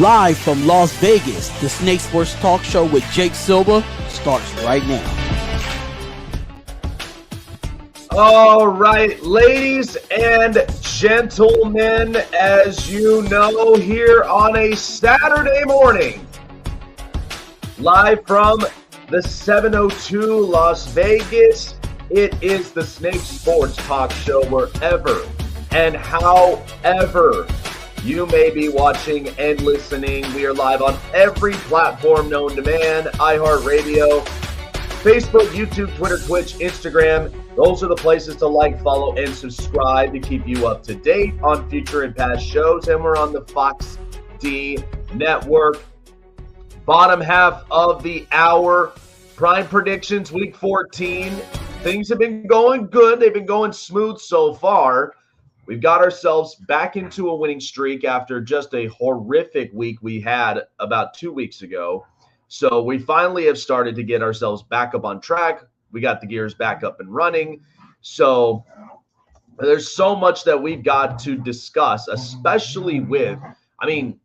Live from Las Vegas, the Snake Sports Talk Show with Jake Silva starts right now. All right, ladies and gentlemen, as you know, here on a Saturday morning, live from the 702 Las Vegas, it is the Snake Sports Talk Show wherever and however you may be watching and listening. We are live on every platform known to man, iHeartRadio, Facebook, YouTube, Twitter, Twitch, Instagram. Those are the places to like, follow, and subscribe to keep you up to date on future and past shows. And we're on the Fox D Network. Bottom half of the hour, prime predictions, week 14. Things have been going good. They've been going smooth so far. We've got ourselves back into a winning streak after just a horrific week we had about 2 weeks ago. So we finally have started to get ourselves back up on track. We got the gears back up and running. So there's so much that we've got to discuss, especially with, the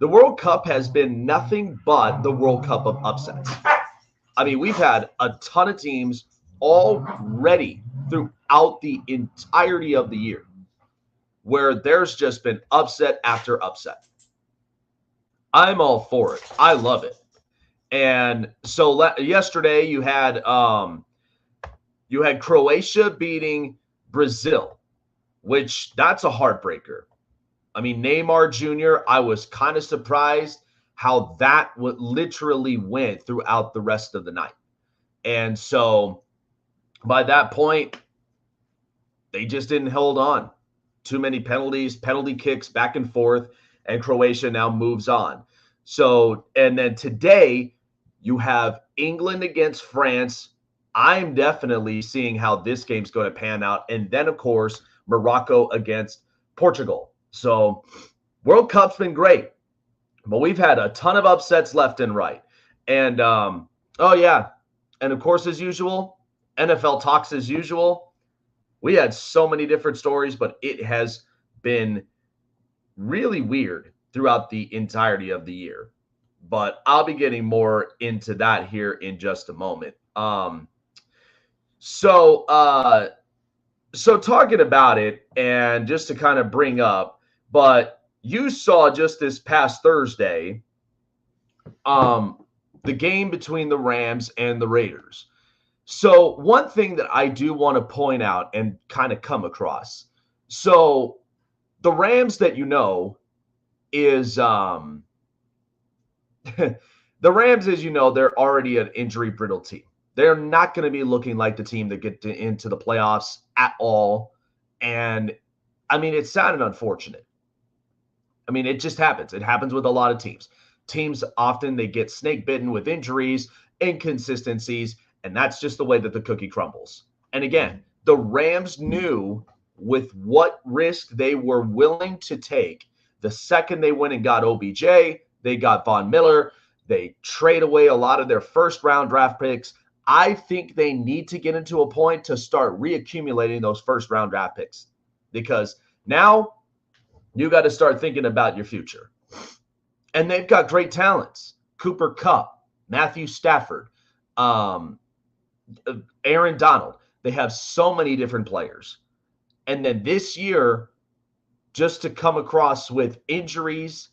World Cup has been nothing but the World Cup of upsets. We've had a ton of teams already throughout the entirety of the year where there's just been upset after upset. I'm all for it. I love it. And so yesterday you had Croatia beating Brazil, which that's a heartbreaker. Neymar Jr., I was kind of surprised how that literally went throughout the rest of the night. And so by that point, they just didn't hold on. Too many penalties, penalty kicks back and forth, and Croatia now moves on. So, and then today you have England against France. I'm definitely seeing how this game's going to pan out. And then, of course, Morocco against Portugal. So World Cup's been great, but we've had a ton of upsets left and right. And, and of course, as usual, NFL talks as usual. We had so many different stories, but it has been really weird throughout the entirety of the year. But I'll be getting more into that here in just a moment. So talking about it, and just to kind of bring up, but you saw just this past Thursday, the game between the Rams and the Raiders. So one thing that I do want to point out and kind of come across. So the Rams that you know is the Rams, as you know, they're already an injury-brittle team. They're not going to be looking like the team that get into the playoffs at all. And, it's sad and unfortunate. It just happens. It happens with a lot of teams. Teams often, they get snake-bitten with injuries, inconsistencies, and that's just the way that the cookie crumbles. And again, the Rams knew with what risk they were willing to take. The second they went and got OBJ, they got Von Miller, they trade away a lot of their first-round draft picks. I think they need to get into a point to start reaccumulating those first-round draft picks, because now you got to start thinking about your future. And they've got great talents. Cooper Kupp, Matthew Stafford, Aaron Donald. They have so many different players. And then this year, just to come across with injuries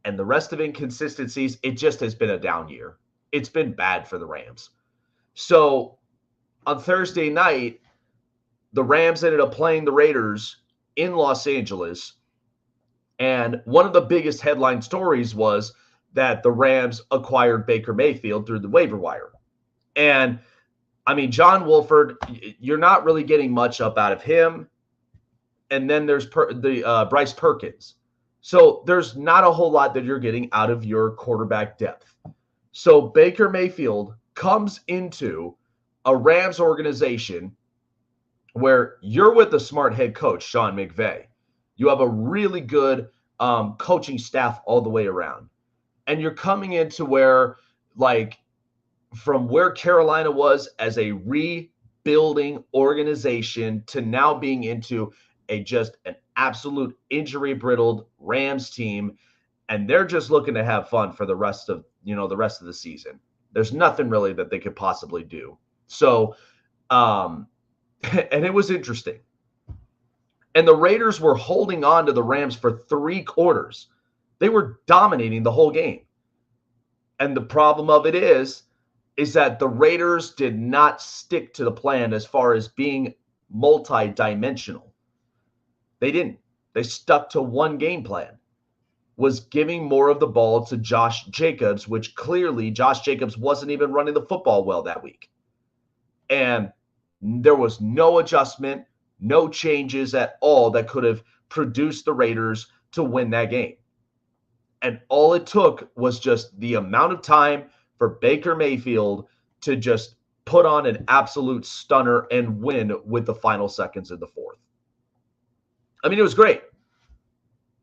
and the rest of inconsistencies, it just has been a down year. It's been bad for the Rams. So on Thursday night, the Rams ended up playing the Raiders in Los Angeles. And one of the biggest headline stories was that the Rams acquired Baker Mayfield through the waiver wire. And John Wolford, you're not really getting much up out of him. And then there's Bryce Perkins. So there's not a whole lot that you're getting out of your quarterback depth. So Baker Mayfield comes into a Rams organization where you're with a smart head coach, Sean McVay. You have a really good coaching staff all the way around. And you're coming into where, from where Carolina was as a rebuilding organization to now being into just an absolute injury-brittled Rams team. and they're just looking to have fun for the rest of the season. There's nothing really that they could possibly do. So, and it was interesting. And the Raiders were holding on to the Rams for 3 quarters. They were dominating the whole game. And the problem of it is that the Raiders did not stick to the plan as far as being multi-dimensional. They didn't. They stuck to one game plan, was giving more of the ball to Josh Jacobs, which clearly Josh Jacobs wasn't even running the football well that week. And there was no adjustment, no changes at all that could have produced the Raiders to win that game. And all it took was just the amount of time for Baker Mayfield to just put on an absolute stunner and win with the final seconds of the fourth. I mean, it was great.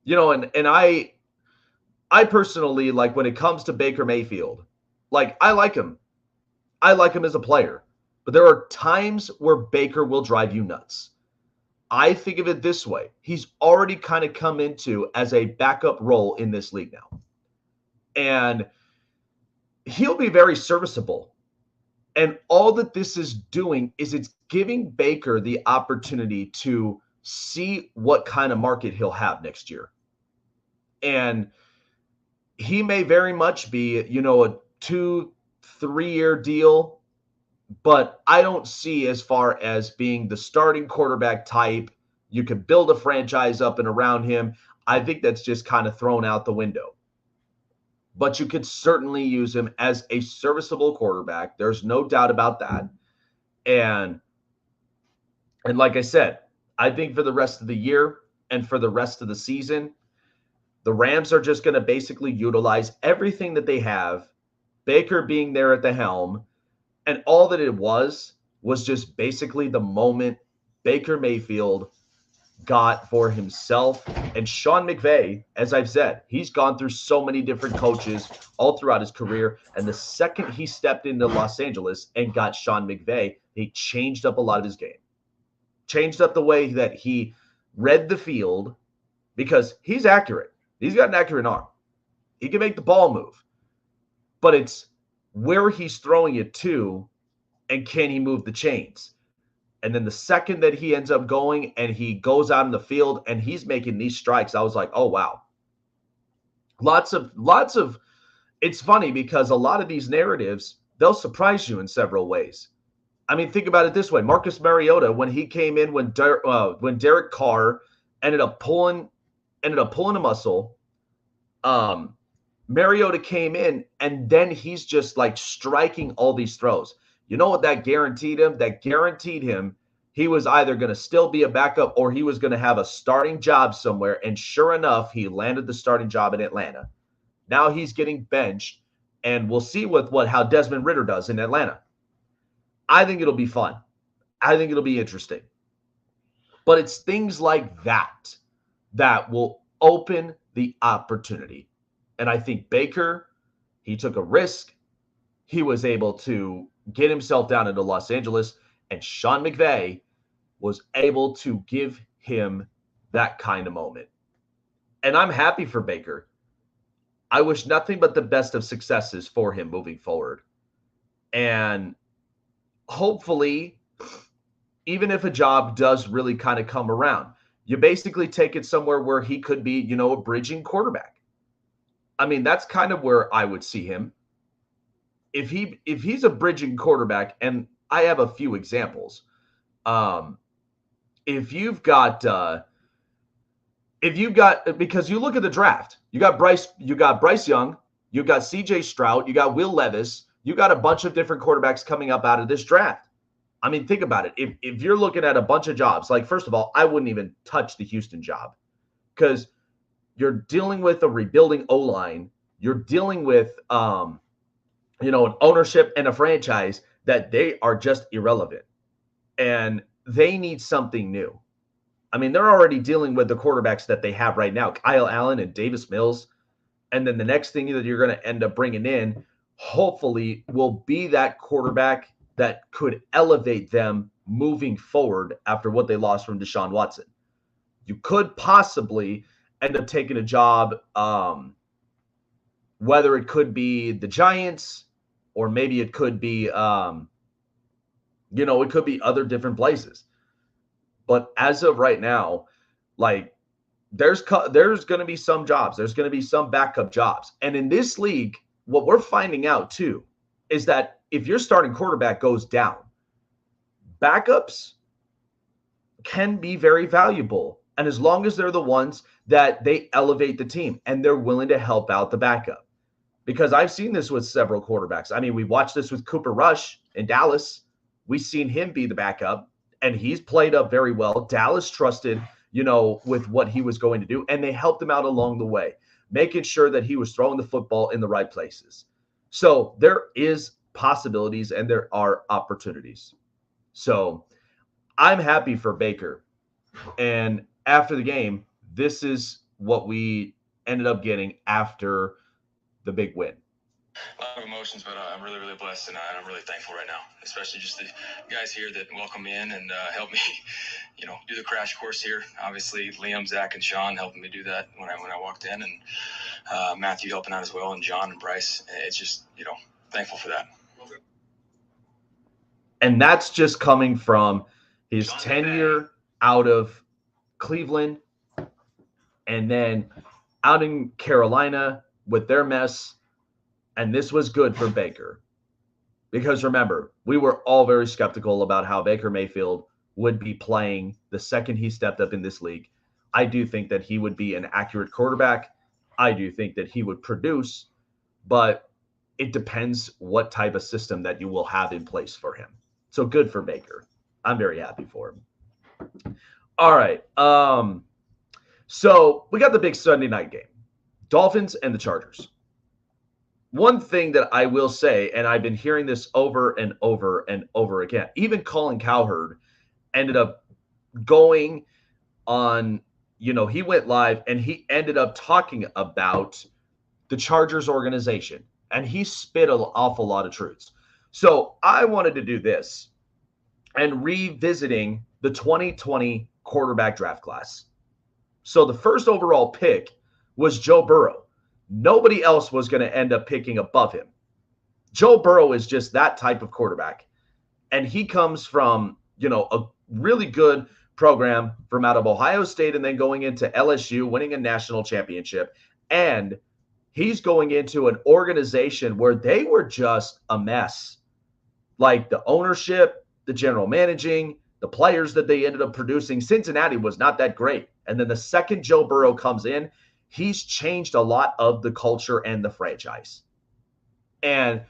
And I personally, like, when it comes to Baker Mayfield, like, I like him. I like him as a player. But there are times where Baker will drive you nuts. I think of it this way. He's already kind of come into as a backup role in this league now. And he'll be very serviceable. And all that this is doing is it's giving Baker the opportunity to see what kind of market he'll have next year. And he may very much be, a 2-3 year deal, but I don't see as far as being the starting quarterback type. You could build a franchise up and around him. I think that's just kind of thrown out the window. But you could certainly use him as a serviceable quarterback. There's no doubt about that. And like I said, I think for the rest of the year and for the rest of the season, the Rams are just going to basically utilize everything that they have, Baker being there at the helm, and all that it was just basically the moment Baker Mayfield got for himself. And Sean McVay, as I've said, he's gone through so many different coaches all throughout his career. And the second he stepped into Los Angeles and got Sean McVay, he changed up a lot of his game. Changed up the way that he read the field, because he's accurate. He's got an accurate arm. He can make the ball move. But it's where he's throwing it to, and can he move the chains? And then the second that he ends up going and he goes out in the field and he's making these strikes, I was like, oh, wow. Lots of, it's funny because a lot of these narratives, they'll surprise you in several ways. I mean, think about it this way. Marcus Mariota, when he came in, when Derek Carr ended up pulling a muscle, Mariota came in, and then he's just like striking all these throws. You know what that guaranteed him? That guaranteed him he was either going to still be a backup or he was going to have a starting job somewhere. And sure enough, he landed the starting job in Atlanta. Now he's getting benched, and we'll see how Desmond Ridder does in Atlanta. I think it'll be fun. I think it'll be interesting. But it's things like that that will open the opportunity. And I think Baker, he took a risk. He was able to get himself down into Los Angeles, and Sean McVay was able to give him that kind of moment. And I'm happy for Baker. I wish nothing but the best of successes for him moving forward. And hopefully, even if a job does really kind of come around, you basically take it somewhere where he could be, a bridging quarterback. I mean, that's kind of where I would see him. If he's a bridging quarterback, and I have a few examples. If you've got, because you look at the draft, you got Bryce Young, you got CJ Stroud, you got Will Levis, you got a bunch of different quarterbacks coming up out of this draft. I mean, think about it. If you're looking at a bunch of jobs, like, first of all, I wouldn't even touch the Houston job, because you're dealing with a rebuilding O-line. You're dealing with, an ownership and a franchise that they are just irrelevant, and they need something new. I mean, they're already dealing with the quarterbacks that they have right now, Kyle Allen and Davis Mills. And then the next thing that you're going to end up bringing in, hopefully, will be that quarterback that could elevate them moving forward after what they lost from Deshaun Watson. You could possibly end up taking a job whether it could be the Giants or maybe it could be, it could be other different places. But as of right now, like there's going to be some jobs. There's going to be some backup jobs. And in this league, what we're finding out too is that if your starting quarterback goes down, backups can be very valuable. And as long as they're the ones that they elevate the team and they're willing to help out the backup. Because I've seen this with several quarterbacks. I mean, we watched this with Cooper Rush in Dallas. We've seen him be the backup, and he's played up very well. Dallas trusted, with what he was going to do, and they helped him out along the way, making sure that he was throwing the football in the right places. So there is possibilities and there are opportunities. So I'm happy for Baker. And after the game, this is what we ended up getting after the big win. A lot of emotions, but I'm really, really blessed, and I'm really thankful right now, especially just the guys here that welcome me in and help me, do the crash course here. Obviously, Liam, Zach, and Sean helping me do that when I walked in, and Matthew helping out as well, and John and Bryce. It's just, thankful for that. And that's just coming from his tenure out of Cleveland and then out in Carolina with their mess. And this was good for Baker. Because remember, we were all very skeptical about how Baker Mayfield would be playing the second he stepped up in this league. I do think that he would be an accurate quarterback. I do think that he would produce, but it depends what type of system that you will have in place for him. So good for Baker. I'm very happy for him. All right. So we got the big Sunday night game. Dolphins and the Chargers. One thing that I will say, and I've been hearing this over and over and over again, even Colin Cowherd ended up going on, he went live and he ended up talking about the Chargers organization, and he spit an awful lot of truths. So I wanted to do this and revisiting the 2020 quarterback draft class. So the first overall pick was Joe Burrow. Nobody else was going to end up picking above him. Joe Burrow is just that type of quarterback. And he comes from, a really good program from out of Ohio State and then going into LSU, winning a national championship. And he's going into an organization where they were just a mess. Like the ownership, the general managing, the players that they ended up producing. Cincinnati was not that great. And then the second Joe Burrow comes in, he's changed a lot of the culture and the franchise. And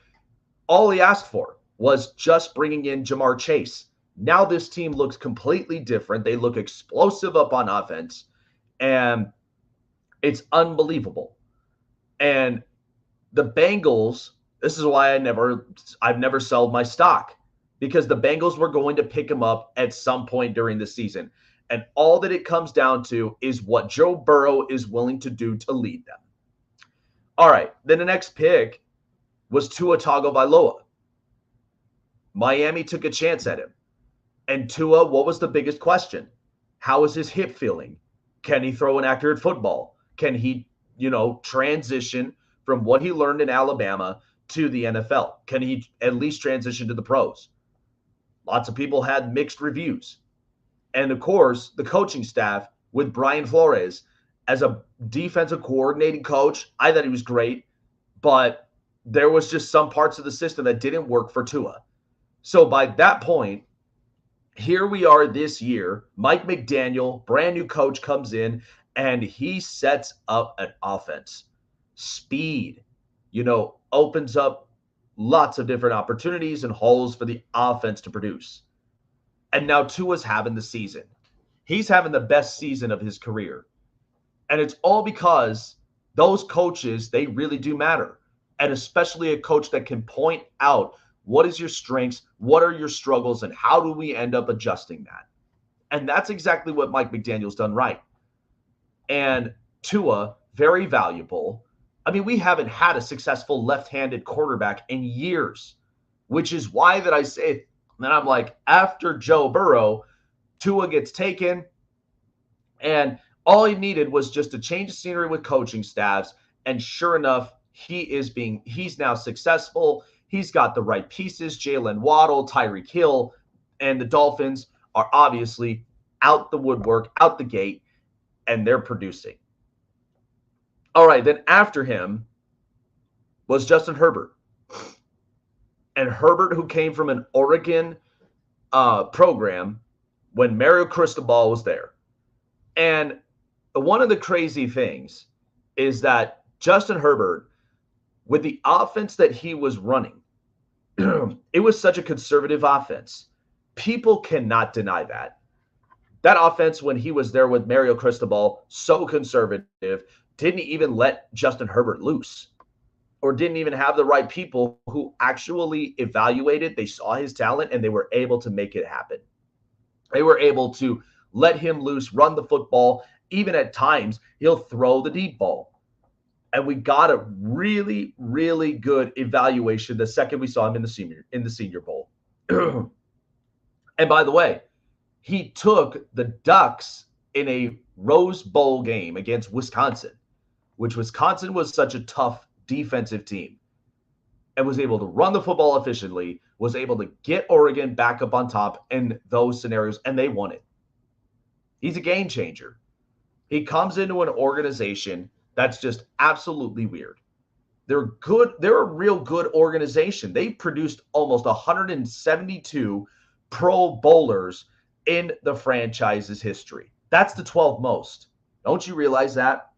all he asked for was just bringing in Jamar Chase. Now this team looks completely different. They look explosive up on offense, and it's unbelievable. And the Bengals, this is why I've never sold my stock, because the Bengals were going to pick him up at some point during the season. And all that it comes down to is what Joe Burrow is willing to do to lead them. All right. Then the next pick was Tua Tagovailoa. Miami took a chance at him. And Tua, what was the biggest question? How is his hip feeling? Can he throw an accurate football? Can he, transition from what he learned in Alabama to the NFL? Can he at least transition to the pros? Lots of people had mixed reviews. And, of course, the coaching staff with Brian Flores as a defensive coordinating coach, I thought he was great. But there was just some parts of the system that didn't work for Tua. So by that point, here we are this year. Mike McDaniel, brand new coach, comes in, and he sets up an offense. Speed, opens up lots of different opportunities and holes for the offense to produce. And now Tua's having the season. He's having the best season of his career. And it's all because those coaches, they really do matter. And especially a coach that can point out what is your strengths, what are your struggles, and how do we end up adjusting that? And that's exactly what Mike McDaniel's done right. And Tua, very valuable. I mean, we haven't had a successful left-handed quarterback in years, which is why that I say, then I'm like, after Joe Burrow, Tua gets taken, and all he needed was just a change of scenery with coaching staffs, and sure enough, he's now successful. He's got the right pieces, Jalen Waddle, Tyreek Hill, and the Dolphins are obviously out the woodwork, out the gate, and they're producing. All right, then after him was Justin Herbert. And Herbert, who came from an Oregon program when Mario Cristobal was there. And one of the crazy things is that Justin Herbert, with the offense that he was running, it was such a conservative offense. People cannot deny that. That offense, when he was there with Mario Cristobal, so conservative, didn't even let Justin Herbert loose, or didn't even have the right people who actually evaluated. They saw his talent, and they were able to make it happen. They were able to let him loose, run the football. Even at times, he'll throw the deep ball. And we got a really, really good evaluation the second we saw him in the Senior Bowl. And by the way, he took the Ducks in a Rose Bowl game against Wisconsin, which Wisconsin was such a tough defensive team, and was able to run the football efficiently, was able to get Oregon back up on top in those scenarios, and they won it. He's a game changer. He comes into an organization that's just absolutely weird. They're good. They're a real good organization. They produced almost 172 Pro Bowlers in the franchise's history. That's the 12th most. Don't you realize that?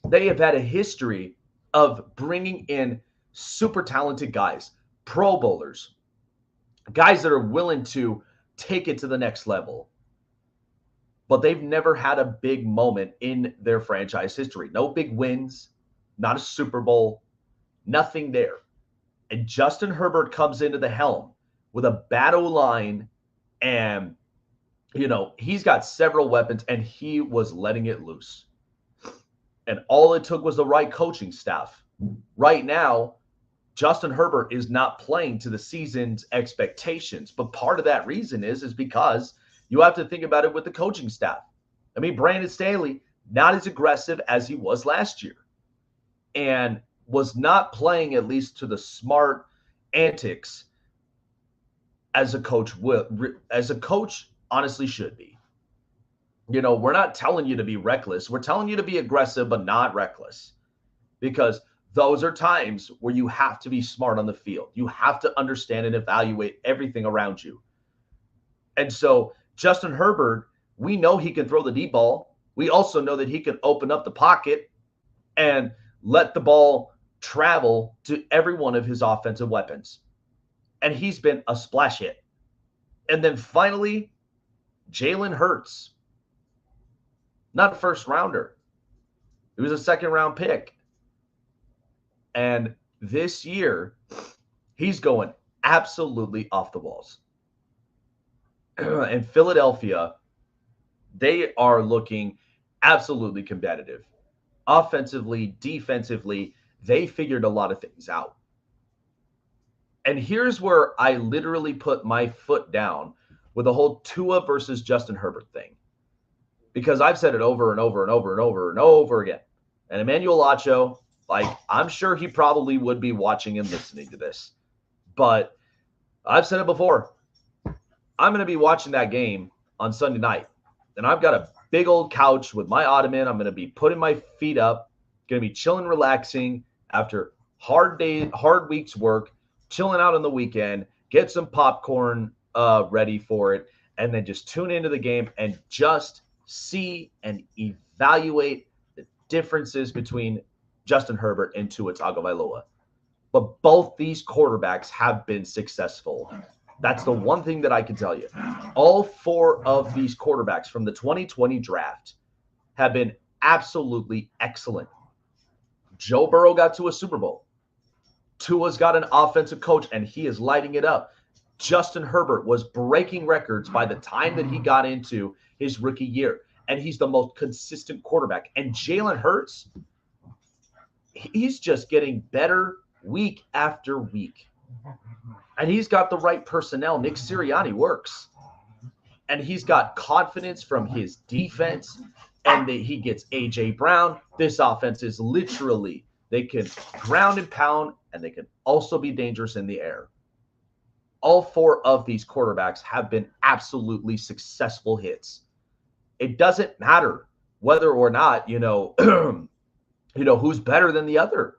They have had a history of bringing in super talented guys, Pro Bowlers, guys that are willing to take it to the next level. But they've never had a big moment in their franchise history. No big wins, not a Super Bowl, nothing there. And Justin Herbert comes into the helm with a bad O-line, and, he's got several weapons, and he was letting it loose. And all it took was the right coaching staff. Right now, Justin Herbert is not playing to the season's expectations. But part of that reason is because you have to think about it with the coaching staff. I mean, Brandon Staley, not as aggressive as he was last year, and was not playing, at least to the smart antics, as a coach honestly should be. We're not telling you to be reckless. We're telling you to be aggressive, but not reckless, because those are times where you have to be smart on the field. You have to understand and evaluate everything around you. And so Justin Herbert, we know he can throw the deep ball. We also know that he can open up the pocket and let the ball travel to every one of his offensive weapons. And he's been a splash hit. And then finally, Jalen Hurts. Not a first rounder. He was a second round pick. And this year, he's going absolutely off the walls. And Philadelphia, they are looking absolutely competitive. Offensively, defensively, they figured a lot of things out. And here's where I literally put my foot down with the whole Tua versus Justin Herbert thing. Because I've said it over and over and over and over and over again. And Emmanuel Acho, I'm sure he probably would be watching and listening to this. But I've said it before. I'm going to be watching that game on Sunday night. And I've got a big old couch with my ottoman. I'm going to be putting my feet up, going to be chilling, relaxing after hard week's work, chilling out on the weekend, get some popcorn ready for it, and then just tune into the game and just see and evaluate the differences between Justin Herbert and Tua Tagovailoa. But both these quarterbacks have been successful. That's the one thing that I can tell you. All four of these quarterbacks from the 2020 draft have been absolutely excellent. Joe Burrow got to a Super Bowl. Tua's got an offensive coach, and he is lighting it up. Justin Herbert was breaking records by the time that he got into his rookie year, and he's the most consistent quarterback. And Jalen Hurts, he's just getting better week after week. And he's got the right personnel. Nick Sirianni works. And he's got confidence from his defense. and he gets A.J. Brown. This offense is literally, they can ground and pound, and they can also be dangerous in the air. All four of these quarterbacks have been absolutely successful hits. It doesn't matter whether or not, who's better than the other.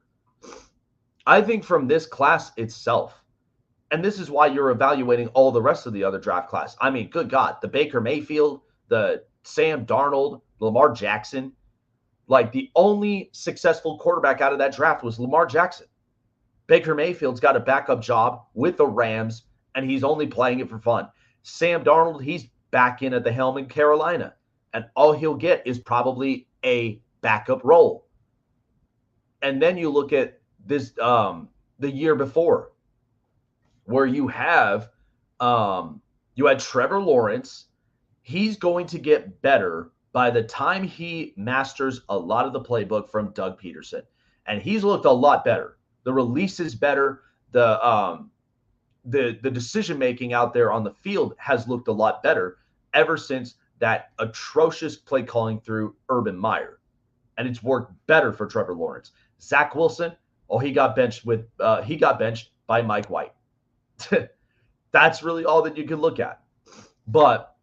I think from this class itself, and this is why you're evaluating all the rest of the other draft class. I mean, good God, the Baker Mayfield, the Sam Darnold, Lamar Jackson. Like, the only successful quarterback out of that draft was Lamar Jackson. Baker Mayfield's got a backup job with the Rams, and he's only playing it for fun. Sam Darnold, he's back in at the helm in Carolina, and all he'll get is probably a backup role. And then you look at this the year before, where you had Trevor Lawrence. He's going to get better by the time he masters a lot of the playbook from Doug Peterson. And he's looked a lot better. The release is better. The decision-making out there on the field has looked a lot better ever since that atrocious play calling through Urban Meyer. And it's worked better for Trevor Lawrence. Zach Wilson, he got benched by Mike White. That's really all that you can look at. But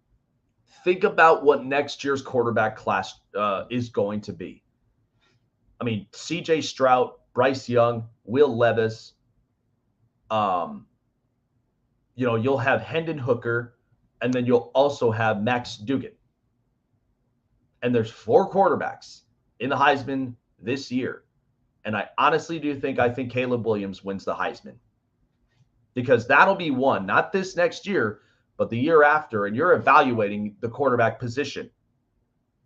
think about what next year's quarterback class is going to be. I mean, C.J. Stroud, Bryce Young, Will Levis. You'll have Hendon Hooker, and then you'll also have Max Duggan. And there's 4 quarterbacks in the Heisman this year. And I honestly think Caleb Williams wins the Heisman. Because that'll be one, not this next year, but the year after, and you're evaluating the quarterback position.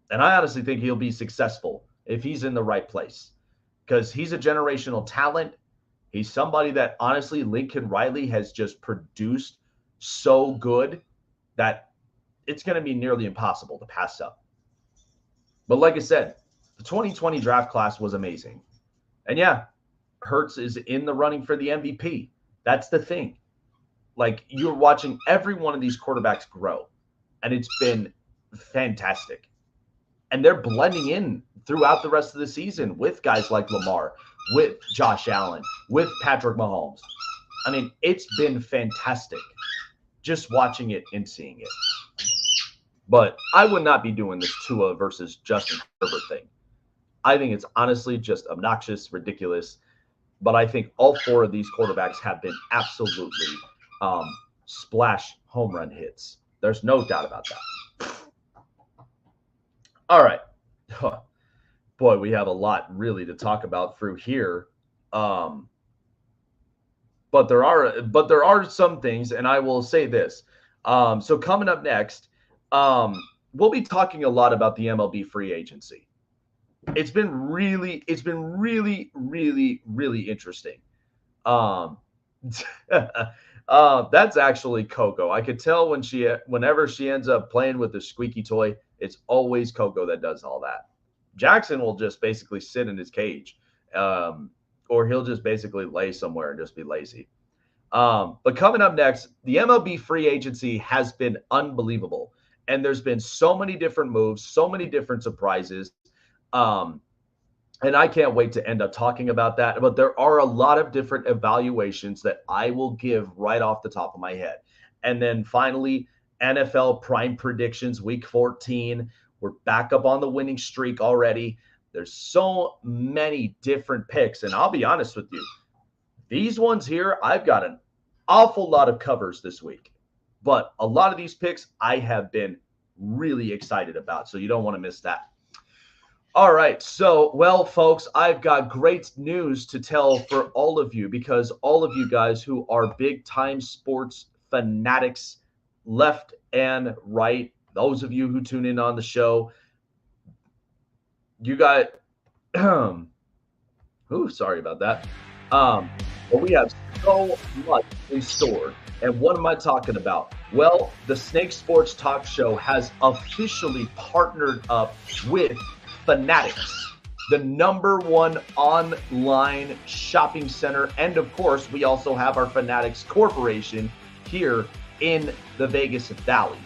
And I honestly think he'll be successful if he's in the right place, because he's a generational talent. He's somebody that, honestly, Lincoln Riley has just produced so good that it's going to be nearly impossible to pass up. But like I said, the 2020 draft class was amazing. And yeah, Hurts is in the running for the MVP. That's the thing. Like, you're watching every one of these quarterbacks grow, and it's been fantastic. And they're blending in throughout the rest of the season with guys like Lamar, with Josh Allen, with Patrick Mahomes. I mean, it's been fantastic just watching it and seeing it. But I would not be doing this Tua versus Justin Herbert thing. I think it's honestly just obnoxious, ridiculous. But I think all 4 of these quarterbacks have been absolutely splash home run hits. There's no doubt about that. All right. Boy, we have a lot really to talk about through here. But there are some things, and I will say this. So coming up next, we'll be talking a lot about the MLB Free Agency. It's been really, really interesting. That's actually Coco. I could tell whenever she ends up playing with the squeaky toy, it's always Coco that does all that. Jackson will just basically sit in his cage, or he'll just basically lay somewhere and just be lazy. But coming up next, the MLB Free Agency has been unbelievable. And there's been so many different moves, so many different surprises. And I can't wait to end up talking about that. But there are a lot of different evaluations that I will give right off the top of my head. And then finally, NFL Prime Predictions, Week 14. We're back up on the winning streak already. There's so many different picks. And I'll be honest with you, these ones here, I've got an awful lot of covers this week. But a lot of these picks I have been really excited about. So you don't want to miss that. All right. So, well, folks, I've got great news to tell for all of you, because all of you guys who are big time sports fanatics, left and right, those of you who tune in on the show, you got, sorry about that. But we have so much in store. And what am I talking about? Well, the Snake Sports Talk Show has officially partnered up with Fanatics, the #1 online shopping center. And of course, we also have our Fanatics Corporation here in the Vegas Valley.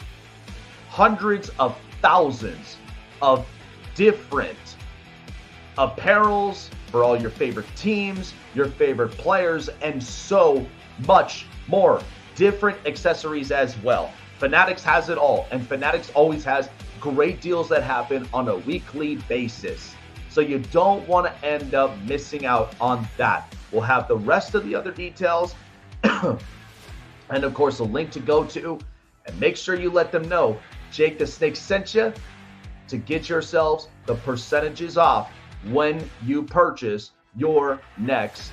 Hundreds of thousands of different apparels for all your favorite teams, your favorite players, and so much more. Different accessories as well. Fanatics has it all, and Fanatics always has great deals that happen on a weekly basis. So you don't want to end up missing out on that. We'll have the rest of the other details and of course a link to go to, and make sure you let them know Jake the Snake sent you to get yourselves the percentages off when you purchase your next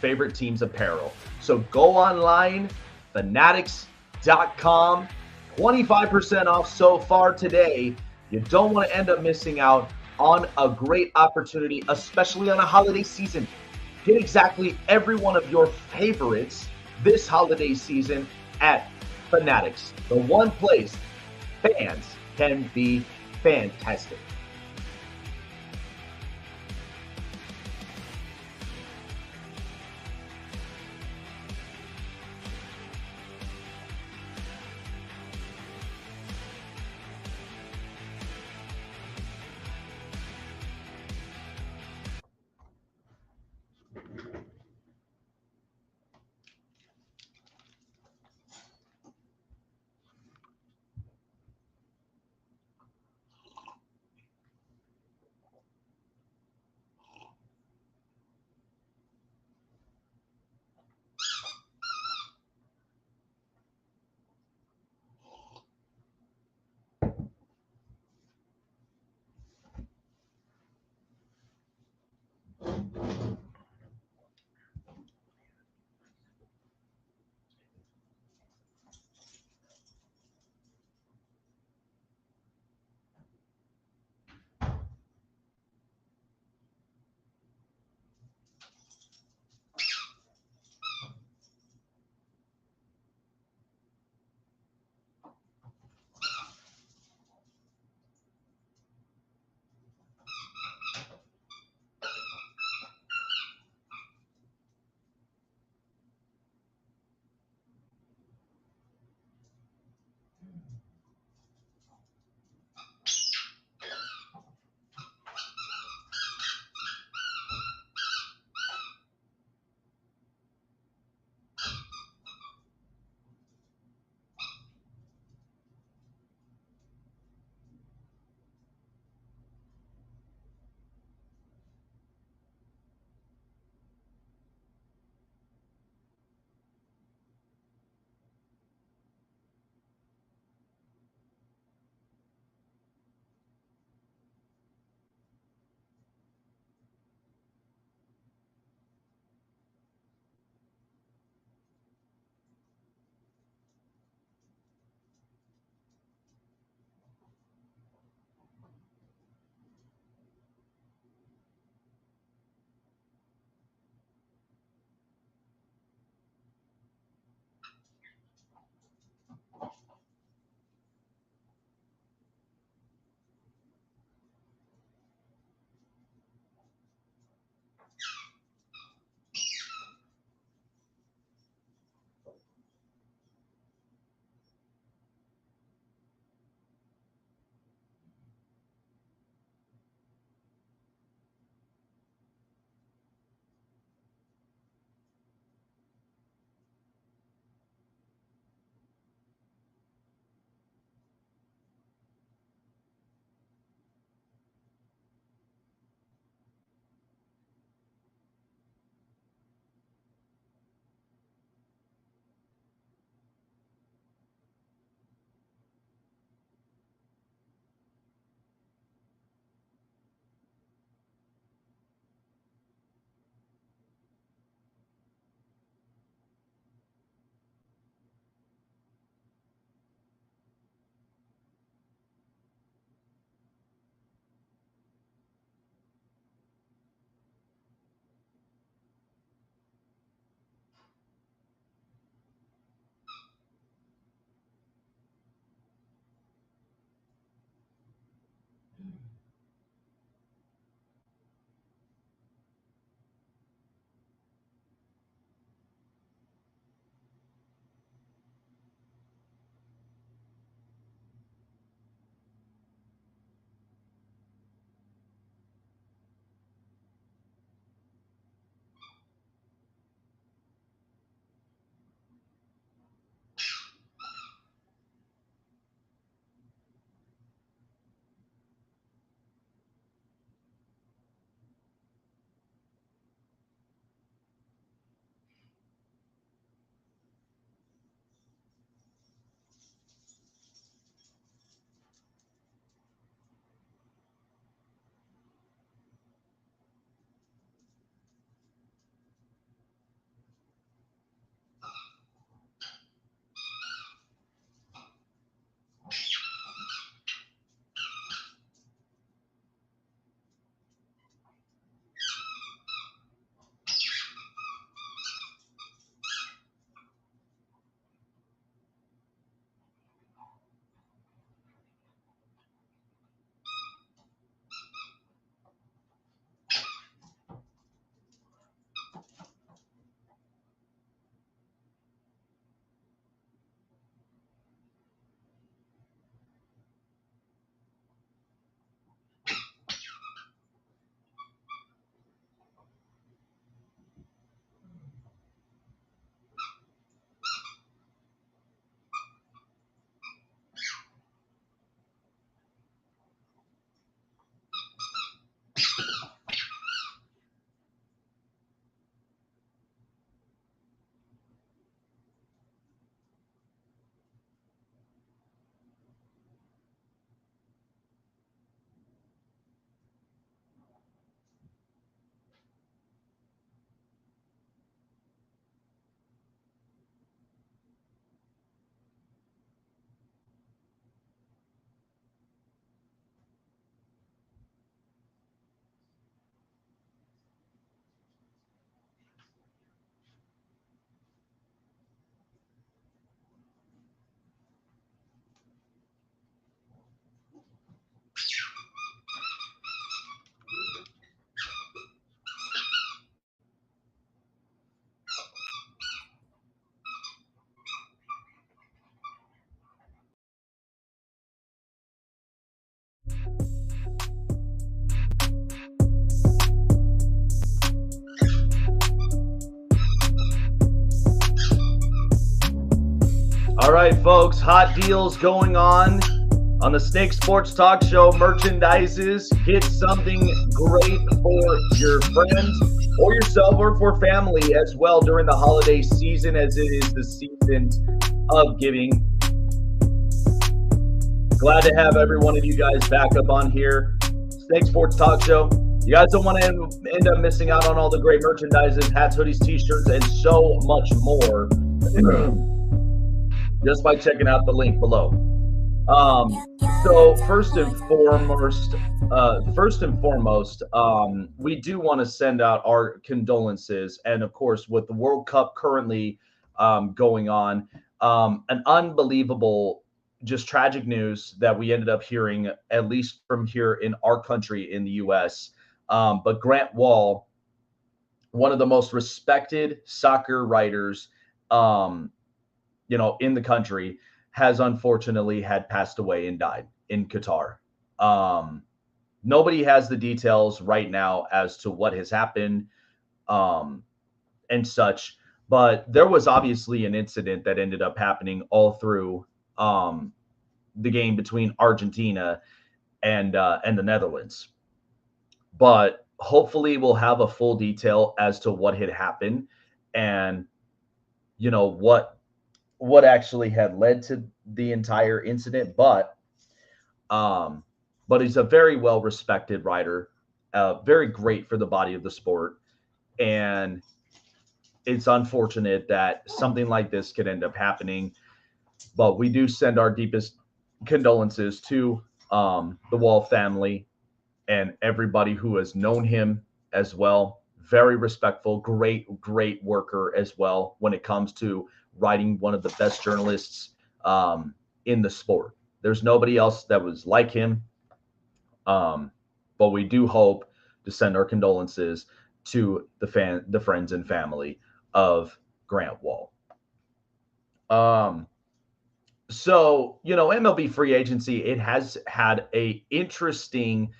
favorite team's apparel. So go online, fanatics.com, 25% off so far today. You don't want to end up missing out on a great opportunity, especially on a holiday season. Get exactly every one of your favorites this holiday season at Fanatics, the one place fans can be fantastic. All right, folks, hot deals going on the Snake Sports Talk Show. Merchandises. Get something great for your friends or yourself or for family as well during the holiday season, as it is the season of giving. Glad to have every one of you guys back up on here. Snake Sports Talk Show. You guys don't want to end up missing out on all the great merchandises, hats, hoodies, t-shirts, and so much more just by checking out the link below. So first and foremost, we do want to send out our condolences, and of course, with the World Cup currently going on, an unbelievable, just tragic news that we ended up hearing, at least from here in our country in the U.S. But Grant Wahl, one of the most respected soccer writers, in the country, has unfortunately had passed away and died in Qatar. Nobody has the details right now as to what has happened and such, but there was obviously an incident that ended up happening all through the game between Argentina and the Netherlands. But hopefully we'll have a full detail as to what had happened and what actually had led to the entire incident. But he's a very well respected writer, very great for the body of the sport, and it's unfortunate that something like this could end up happening. But we do send our deepest condolences to the Wahl family and everybody who has known him as well. Very respectful, great worker as well when it comes to writing, one of the best journalists in the sport. There's nobody else that was like him. But we do hope to send our condolences to the friends and family of Grant Wahl. So, MLB Free Agency, it has had a interesting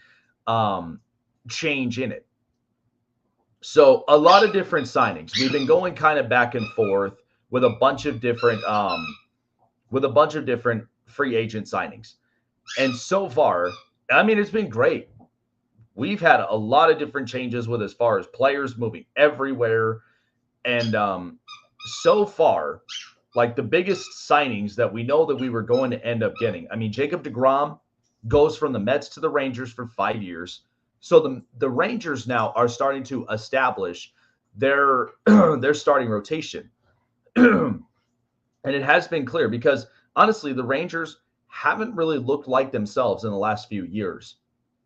change in it. So a lot of different signings. We've been going kind of back and forth with a bunch of different free agent signings. And so far, I mean, it's been great. We've had a lot of different changes with as far as players moving everywhere. And so far, like the biggest signings that we know that we were going to end up getting. I mean, Jacob deGrom goes from the Mets to the Rangers for 5 years. So the Rangers now are starting to establish their starting rotation. And it has been clear because, honestly, the Rangers haven't really looked like themselves in the last few years.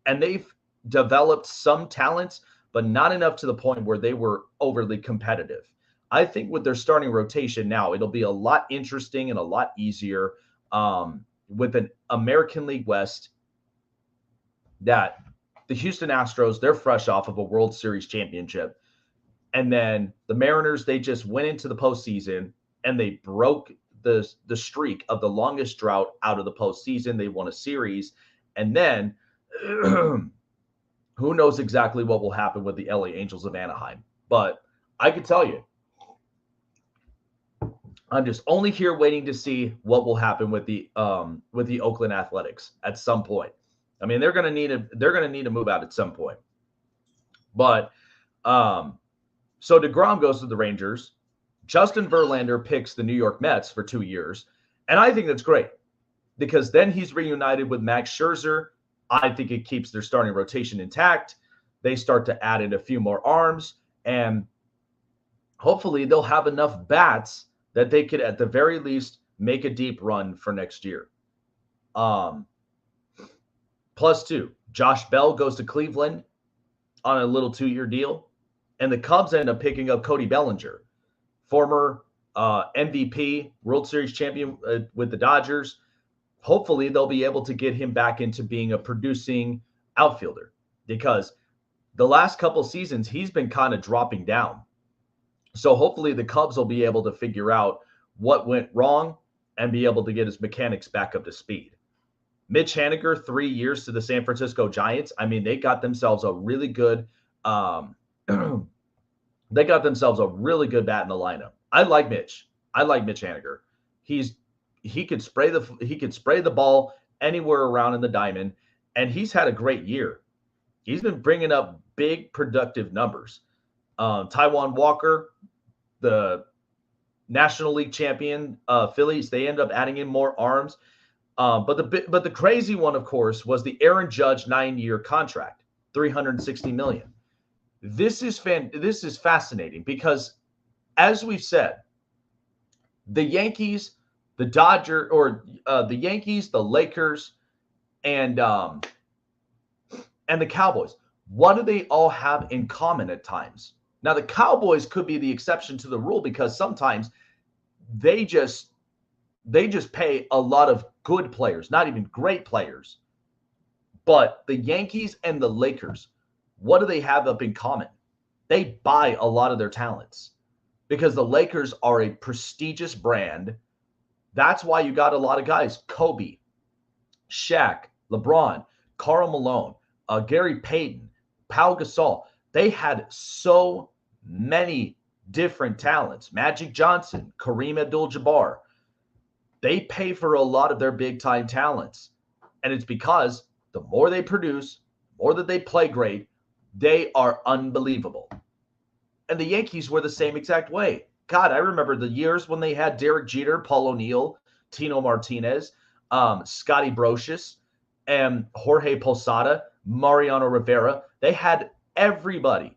And they've developed some talents, but not enough to the point where they were overly competitive. I think with their starting rotation now, it'll be a lot interesting and a lot easier with an American League West that the Houston Astros, they're fresh off of a World Series championship. And then the Mariners, they just went into the postseason and they broke the streak of the longest drought out of the postseason. They won a series. And then who knows exactly what will happen with the LA Angels of Anaheim. But I can tell you, I'm just only here waiting to see what will happen with the Oakland Athletics at some point. I mean, they're going to need to move out at some point. But so deGrom goes to the Rangers. Justin Verlander picks the New York Mets for 2 years. And I think that's great because then he's reunited with Max Scherzer. I think it keeps their starting rotation intact. They start to add in a few more arms, and hopefully they'll have enough bats that they could, at the very least, make a deep run for next year. +2, Josh Bell goes to Cleveland on a little 2-year deal, and the Cubs end up picking up Cody Bellinger, former MVP, World Series champion with the Dodgers. Hopefully they'll be able to get him back into being a producing outfielder because the last couple seasons he's been kind of dropping down. So hopefully the Cubs will be able to figure out what went wrong and be able to get his mechanics back up to speed. Mitch Haniger, 3 years to the San Francisco Giants. I mean, they got themselves a really good bat in the lineup. I like Mitch Haniger. He's he could spray the ball anywhere around in the diamond, and he's had a great year. He's been bringing up big productive numbers. Taijuan Walker, the National League champion Phillies, they ended up adding in more arms. But the crazy one, of course, was the Aaron Judge 9-year contract, $360 million. This is fascinating because, as we've said, the Yankees, the Yankees, the Lakers, and the Cowboys, what do they all have in common at times? Now, the Cowboys could be the exception to the rule because sometimes they just pay a lot of good players, not even great players. But the Yankees and the Lakers, what do they have up in common? They buy a lot of their talents because the Lakers are a prestigious brand. That's why you got a lot of guys, Kobe, Shaq, LeBron, Karl Malone, Gary Payton, Pau Gasol. They had so many different talents. Magic Johnson, Kareem Abdul-Jabbar. They pay for a lot of their big-time talents. And it's because the more they produce, the more that they play great, they are unbelievable. And the Yankees were the same exact way. God, I remember the years when they had Derek Jeter, Paul O'Neill, Tino Martinez, Scotty Brocious, and Jorge Posada, Mariano Rivera. They had everybody.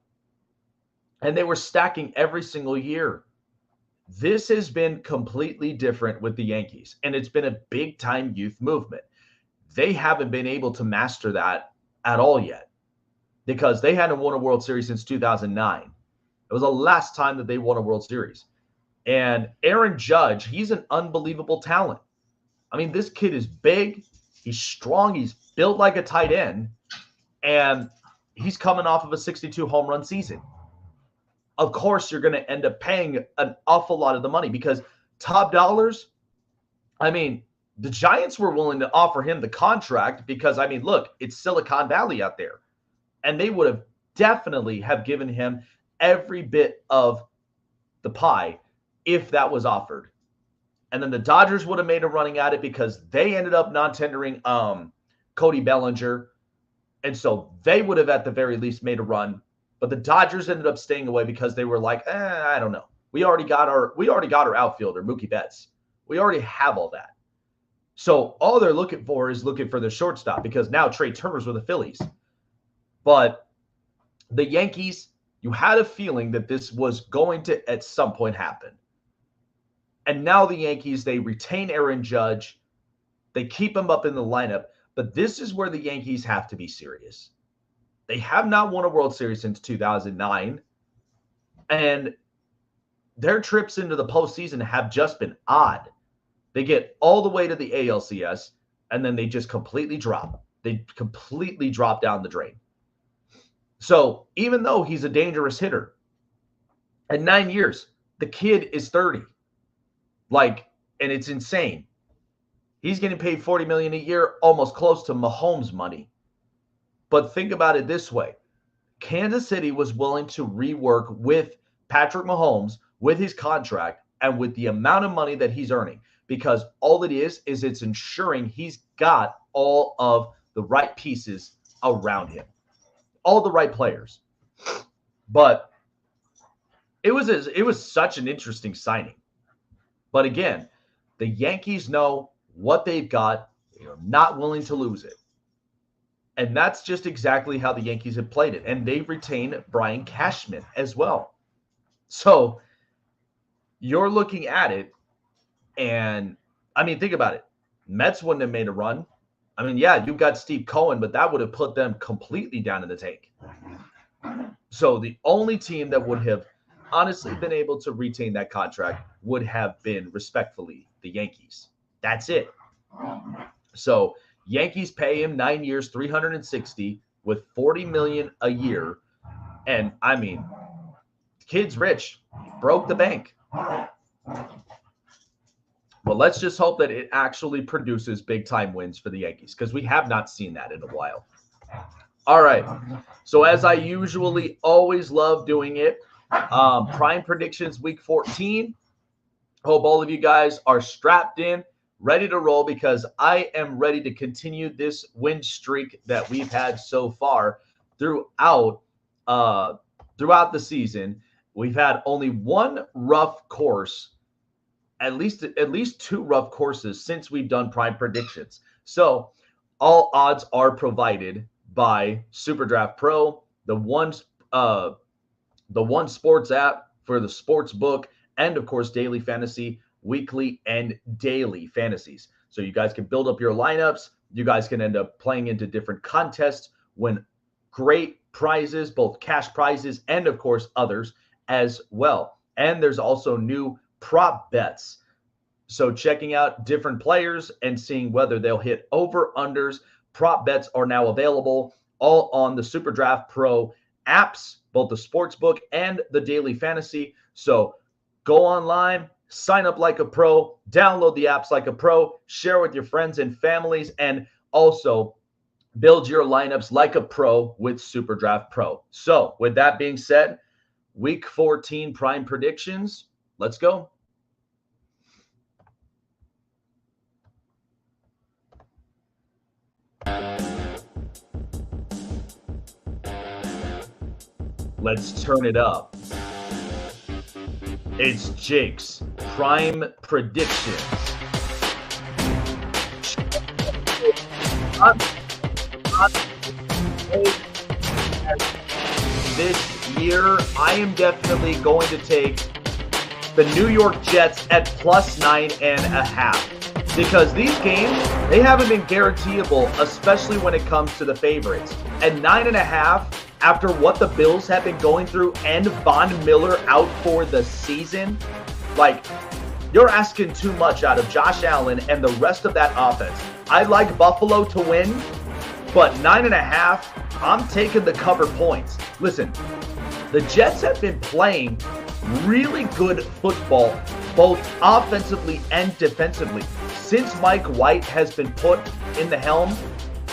And they were stacking every single year. This has been completely different with the Yankees, and it's been a big-time youth movement. They haven't been able to master that at all yet because they hadn't won a World Series since 2009. It was the last time that they won a World Series. And Aaron Judge, he's an unbelievable talent. I mean, this kid is big, he's strong, he's built like a tight end, and he's coming off of a 62 home run season. Of course, you're going to end up paying an awful lot of the money because top dollars, I mean, the Giants were willing to offer him the contract because, I mean, look, it's Silicon Valley out there. And they would have definitely have given him every bit of the pie if that was offered. And then the Dodgers would have made a running at it because they ended up non-tendering Cody Bellinger. And so they would have at the very least made a run. But the Dodgers ended up staying away because they were like, I don't know. We already got our outfielder, Mookie Betts. We already have all that. So all they're looking for is looking for the shortstop because now Trey Turner's with the Phillies. But the Yankees, you had a feeling that this was going to at some point happen. And now the Yankees, they retain Aaron Judge. They keep him up in the lineup. But this is where the Yankees have to be serious. They have not won a World Series since 2009. And their trips into the postseason have just been odd. They get all the way to the ALCS, and then they just completely drop. They completely drop down the drain. So even though he's a dangerous hitter, at 9 years, the kid is 30. And it's insane. He's getting paid $40 million a year, almost close to Mahomes money. But think about it this way. Kansas City was willing to rework with Patrick Mahomes, with his contract, and with the amount of money that he's earning. Because all it is it's ensuring he's got all of the right pieces around him. All the right players. But it was such an interesting signing. But again, the Yankees know what they've got. They are not willing to lose it. And that's just exactly how the Yankees have played it. And they've retained Brian Cashman as well. So you're looking at it, and, I mean, think about it. Mets wouldn't have made a run. I mean, yeah, you've got Steve Cohen, but that would have put them completely down in the tank. So the only team that would have honestly been able to retain that contract would have been, respectfully, the Yankees. That's it. So Yankees pay him 9 years, $360 with $40 million a year. And I mean, the kid's rich. He broke the bank. Well, let's just hope that it actually produces big-time wins for the Yankees because we have not seen that in a while. All right. So as I usually always love doing it, prime predictions week 14. Hope all of you guys are strapped in, ready to roll because I am ready to continue this win streak that we've had so far throughout the season. We've had only one rough course, at least 2 rough courses since we've done prime predictions. So all odds are provided by SuperDraft Pro, the one sports app for the sports book, and of course daily fantasy, weekly and daily fantasies. So you guys can build up your lineups. You guys can end up playing into different contests, win great prizes, both cash prizes and of course others as well. And there's also new prop bets. So checking out different players and seeing whether they'll hit over-unders. Prop bets are now available all on the SuperDraft Pro apps, both the sportsbook and the daily fantasy. So go online, sign up like a pro, download the apps like a pro, share with your friends and families, and also build your lineups like a pro with SuperDraft Pro. So with that being said, Week 14 prime predictions. Let's go. Let's turn it up. It's Jake's prime predictions. This year, I am definitely going to take the New York Jets at +9.5 because these games, they haven't been guaranteeable, especially when it comes to the favorites. At 9.5, after what the Bills have been going through and Von Miller out for the season, like, you're asking too much out of Josh Allen and the rest of that offense. I like Buffalo to win, but 9.5, I'm taking the cover points. Listen, the Jets have been playing really good football, both offensively and defensively. Since Mike White has been put in the helm,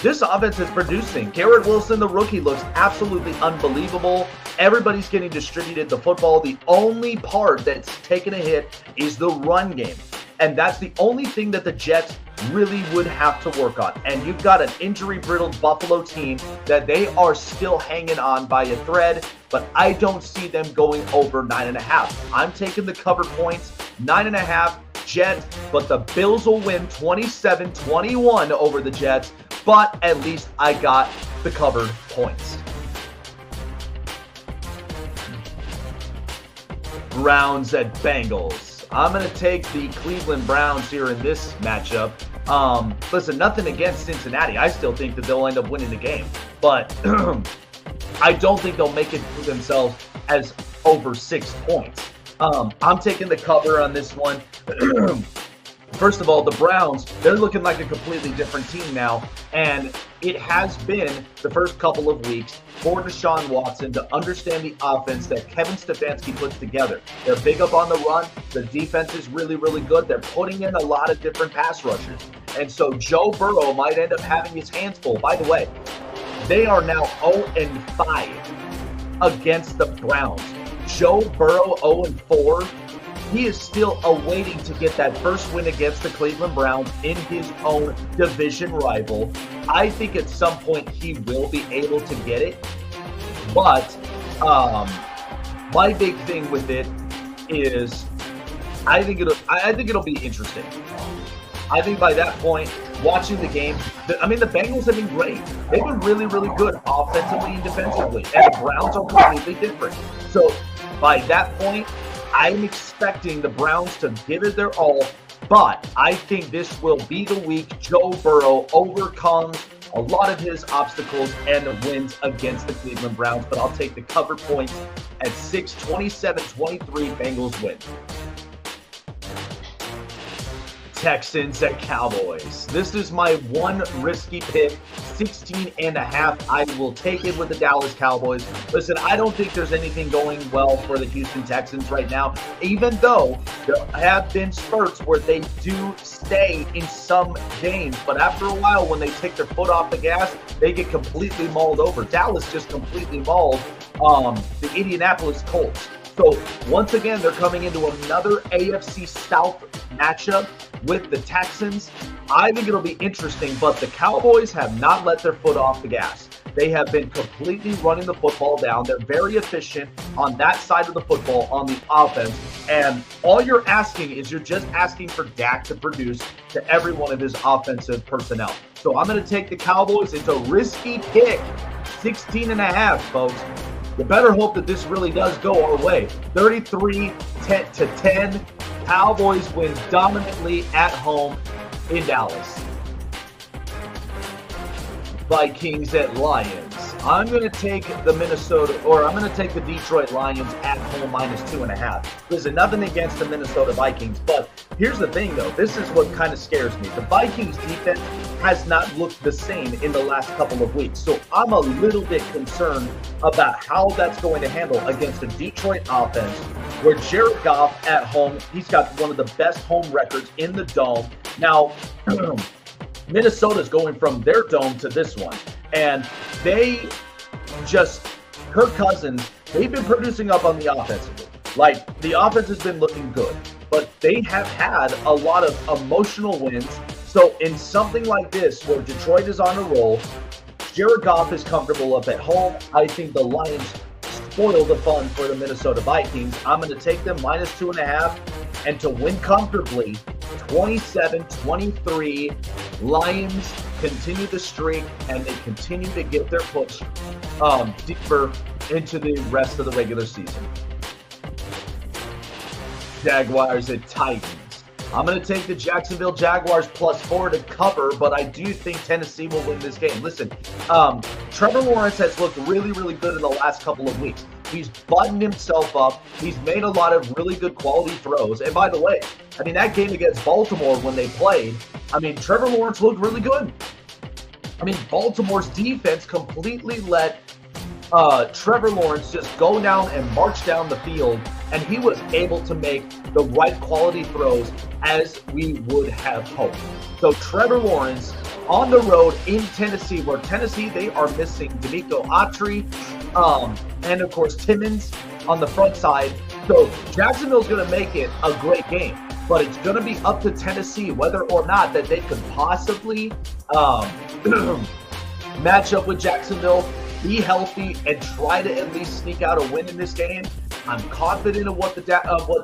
this offense is producing. Garrett Wilson, the rookie, looks absolutely unbelievable. Everybody's getting distributed the football. The only part that's taken a hit is the run game. And that's the only thing that the Jets really would have to work on. And you've got an injury-brittled Buffalo team that they are still hanging on by a thread, but I don't see them going over 9.5. I'm taking the cover points, 9.5 Jets, but the Bills will win 27-21 over the Jets, but at least I got the covered points. Browns at Bengals. I'm going to take the Cleveland Browns here in this matchup. Listen, nothing against Cincinnati. I still think that they'll end up winning the game. But I don't think they'll make it for themselves as over 6 points. I'm taking the cover on this one. First of all, the Browns, they're looking like a completely different team now. And it has been the first couple of weeks for Deshaun Watson to understand the offense that Kevin Stefanski puts together. They're big up on the run. The defense is really, really good. They're putting in a lot of different pass rushers. And so Joe Burrow might end up having his hands full. By the way, they are now 0-5 against the Browns. Joe Burrow 0-4. He is still awaiting to get that first win against the Cleveland Browns in his own division rival. I think at some point he will be able to get it. But my big thing with it is I think it'll be interesting. I think by that point, watching the game, the Bengals have been great. They've been really, really good offensively and defensively. And the Browns are completely different. So by that point, I'm expecting the Browns to give it their all, but I think this will be the week Joe Burrow overcomes a lot of his obstacles and wins against the Cleveland Browns. But I'll take the cover points at 6, 27-23, Bengals win. Texans at Cowboys. This is my one risky pick, 16.5. I will take it with the Dallas Cowboys. Listen, I don't think there's anything going well for the Houston Texans right now, even though there have been spurts where they do stay in some games. But after a while, when they take their foot off the gas, they get completely mauled over. Dallas just completely mauled the Indianapolis Colts. So once again, they're coming into another AFC South matchup with the Texans. I think it'll be interesting, but the Cowboys have not let their foot off the gas. They have been completely running the football down. They're very efficient on that side of the football on the offense. And all you're asking is you're just asking for Dak to produce to every one of his offensive personnel. So I'm going to take the Cowboys. It's a risky pick. 16.5, folks. You better hope that this really does go our way. 33-10. Cowboys win dominantly at home in Dallas. Vikings at Lions. I'm going to take the Detroit Lions at home -2.5. Listen, nothing against the Minnesota Vikings, but here's the thing, though. This is what kind of scares me. The Vikings defense has not looked the same in the last couple of weeks, so I'm a little bit concerned about how that's going to handle against a Detroit offense where Jared Goff at home, he's got one of the best home records in the Dome. Now, Minnesota's going from their dome to this one. And Kirk Cousins, they've been producing up on the offensive. Like, the offense has been looking good. But they have had a lot of emotional wins. So in something like this, where Detroit is on a roll, Jared Goff is comfortable up at home. I think the Lions spoil the fun for the Minnesota Vikings. I'm going to take them -2.5. And to win comfortably, 27-23, Lions continue the streak, and they continue to get their push deeper into the rest of the regular season. Jaguars at Titans. I'm going to take the Jacksonville Jaguars +4 to cover, but I do think Tennessee will win this game. Listen, Trevor Lawrence has looked really, really good in the last couple of weeks. He's buttoned himself up. He's made a lot of really good quality throws. And by the way, I mean, that game against Baltimore when they played, I mean, Trevor Lawrence looked really good. I mean, Baltimore's defense completely let Trevor Lawrence just go down and march down the field, and he was able to make the right quality throws as we would have hoped. So Trevor Lawrence on the road in Tennessee, where Tennessee, they are missing D'Amico Autry, and of course Timmons on the front side. So Jacksonville's going to make it a great game, but it's going to be up to Tennessee whether or not that they could possibly match up with Jacksonville, be healthy, and try to at least sneak out a win in this game. I'm confident of what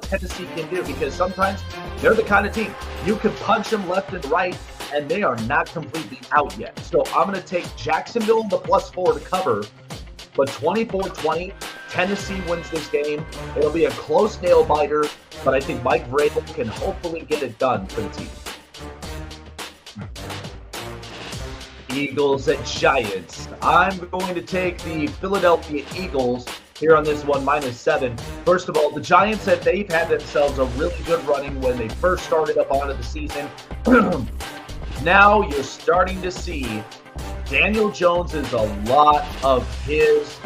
Tennessee can do, because sometimes they're the kind of team you can punch them left and right, and they are not completely out yet. So I'm going to take Jacksonville in the +4 to cover, but 24-20, Tennessee wins this game. It'll be a close nail-biter, but I think Mike Vrabel can hopefully get it done for the team. Eagles at Giants. I'm going to take the Philadelphia Eagles here on this one, -7. First of all, the Giants, they've had themselves a really good running when they first started up onto the season. Now you're starting to see Daniel Jones is a lot of his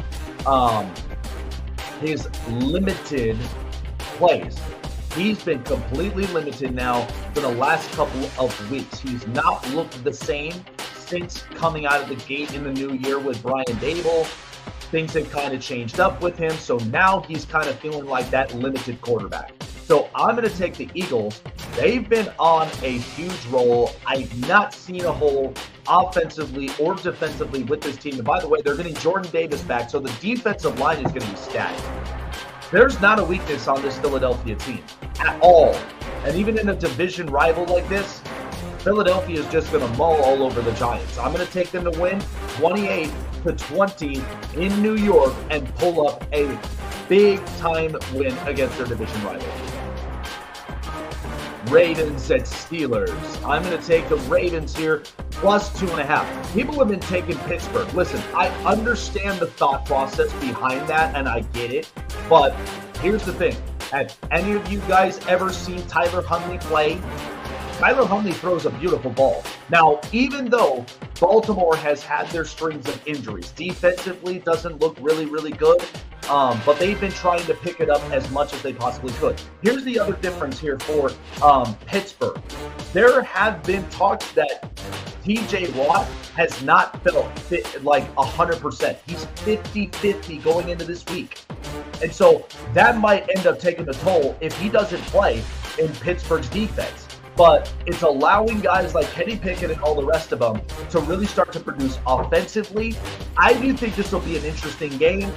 limited plays. He's been completely limited now for the last couple of weeks. He's not looked the same since coming out of the gate in the new year with Brian Dable. Things have kind of changed up with him, so now he's kind of feeling like that limited quarterback. So I'm going to take the Eagles. They've been on a huge roll. I've not seen a hole offensively or defensively with this team. And by the way, they're getting Jordan Davis back, so the defensive line is going to be stacked. There's not a weakness on this Philadelphia team at all. And even in a division rival like this, Philadelphia is just going to mull all over the Giants. I'm going to take them to win 28-20 in New York and pull up a big-time win against their division rival. Ravens at Steelers. I'm going to take the Ravens here +2.5. People have been taking Pittsburgh. Listen, I understand the thought process behind that, and I get it. But here's the thing. Have any of you guys ever seen Tyler Huntley play? Tyler Huntley throws a beautiful ball. Now, even though Baltimore has had their strings of injuries, defensively doesn't look really, really good, but they've been trying to pick it up as much as they possibly could. Here's the other difference here for Pittsburgh. There have been talks that TJ Watt has not felt fit like 100%. He's 50-50 going into this week. And so that might end up taking a toll if he doesn't play in Pittsburgh's defense. But it's allowing guys like Kenny Pickett and all the rest of them to really start to produce offensively. I do think this will be an interesting game.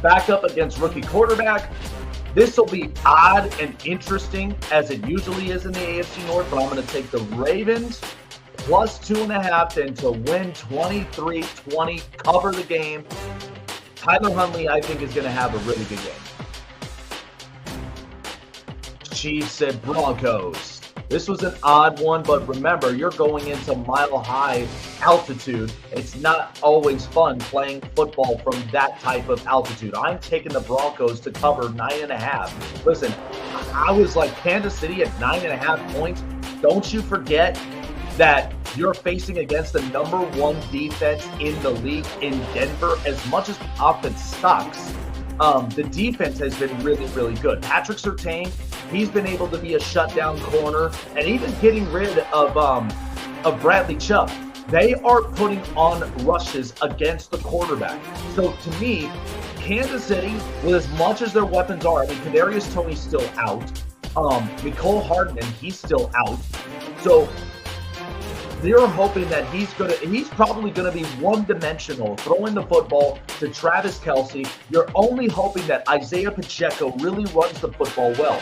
Back up against rookie quarterback. This will be odd and interesting as it usually is in the AFC North, but I'm going to take the Ravens plus 2.5 and to win 23-20, cover the game. Tyler Huntley, I think, is going to have a really good game. Chiefs and Broncos. This was an odd one, but remember, you're going into mile-high altitude. It's not always fun playing football from that type of altitude. I'm taking the Broncos to cover 9.5. Listen, I was like Kansas City at 9.5 points. Don't you forget that you're facing against the #1 defense in the league in Denver. As much as the offense sucks, the defense has been really, really good. Patrick Surtain, he's been able to be a shutdown corner, and even getting rid of Bradley Chubb. They are putting on rushes against the quarterback. So to me, Kansas City, with as much as their weapons are, I mean, Kadarius Toney's still out. Mecole Hardman, he's still out. So they're hoping that he's probably gonna be one-dimensional, throwing the football to Travis Kelce. You're only hoping that Isaiah Pacheco really runs the football well.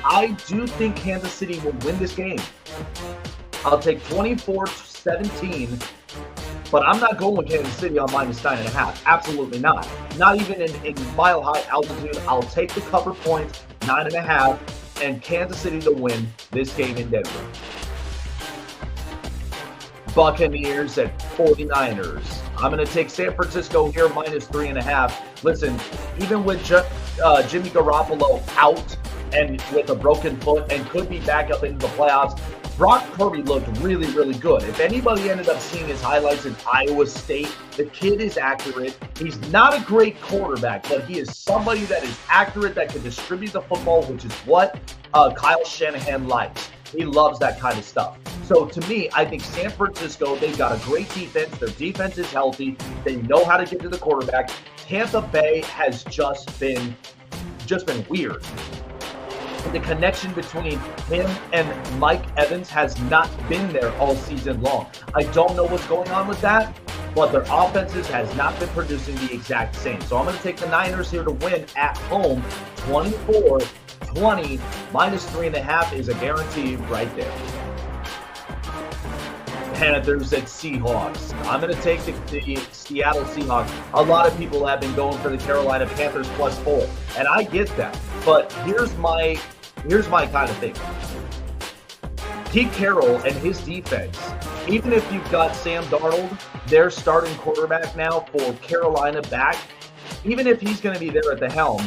I do think Kansas City will win this game. I'll take 24-17, but I'm not going with Kansas City on minus 9.5. Absolutely not. Not even in mile-high altitude. I'll take the cover points, 9.5, and Kansas City to win this game in Denver. Buccaneers at 49ers. I'm going to take San Francisco here minus 3.5. Listen, even with Jimmy Garoppolo out and with a broken foot and could be back up into the playoffs, Brock Purdy looked really, really good. If anybody ended up seeing his highlights in Iowa State, the kid is accurate. He's not a great quarterback, but he is somebody that is accurate, that can distribute the football, which is what Kyle Shanahan likes. He loves that kind of stuff. So to me, I think San Francisco, they've got a great defense. Their defense is healthy. They know how to get to the quarterback. Tampa Bay has just been weird. The connection between him and Mike Evans has not been there all season long. I don't know what's going on with that, but their offenses has not been producing the exact same. So I'm going to take the Niners here to win at home, 24-20, minus 3.5 is a guarantee right there. Panthers at Seahawks. I'm going to take the Seattle Seahawks. A lot of people have been going for the Carolina Panthers plus 4, and I get that. But here's my kind of thing. Pete Carroll and his defense, even if you've got Sam Darnold, their starting quarterback now for Carolina back, even if he's going to be there at the helm,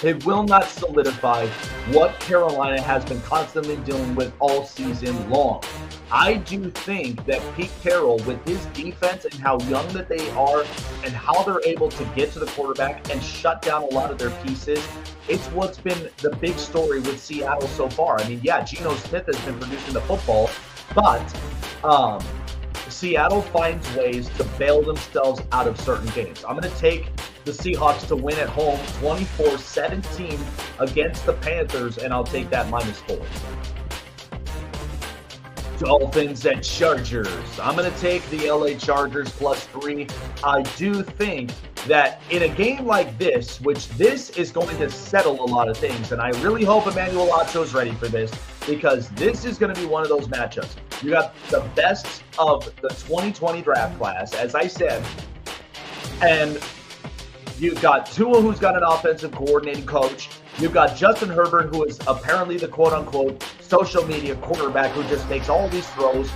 it will not solidify what Carolina has been constantly dealing with all season long. I do think that Pete Carroll, with his defense and how young that they are and how they're able to get to the quarterback and shut down a lot of their pieces, it's what's been the big story with Seattle so far. I mean, yeah, Geno Smith has been producing the football, but Seattle finds ways to bail themselves out of certain games. I'm going to take the Seahawks to win at home 24-17 against the Panthers, and I'll take that minus 4. Dolphins at Chargers. I'm going to take the LA Chargers plus 3. I do think that in a game like this, which this is going to settle a lot of things, and I really hope Emmanuel Ocho's ready for this, because this is going to be one of those matchups. You got the best of the 2020 draft class, as I said, and you've got Tua, who's got an offensive coordinating coach. You've got Justin Herbert, who is apparently the quote-unquote social media quarterback who just makes all these throws.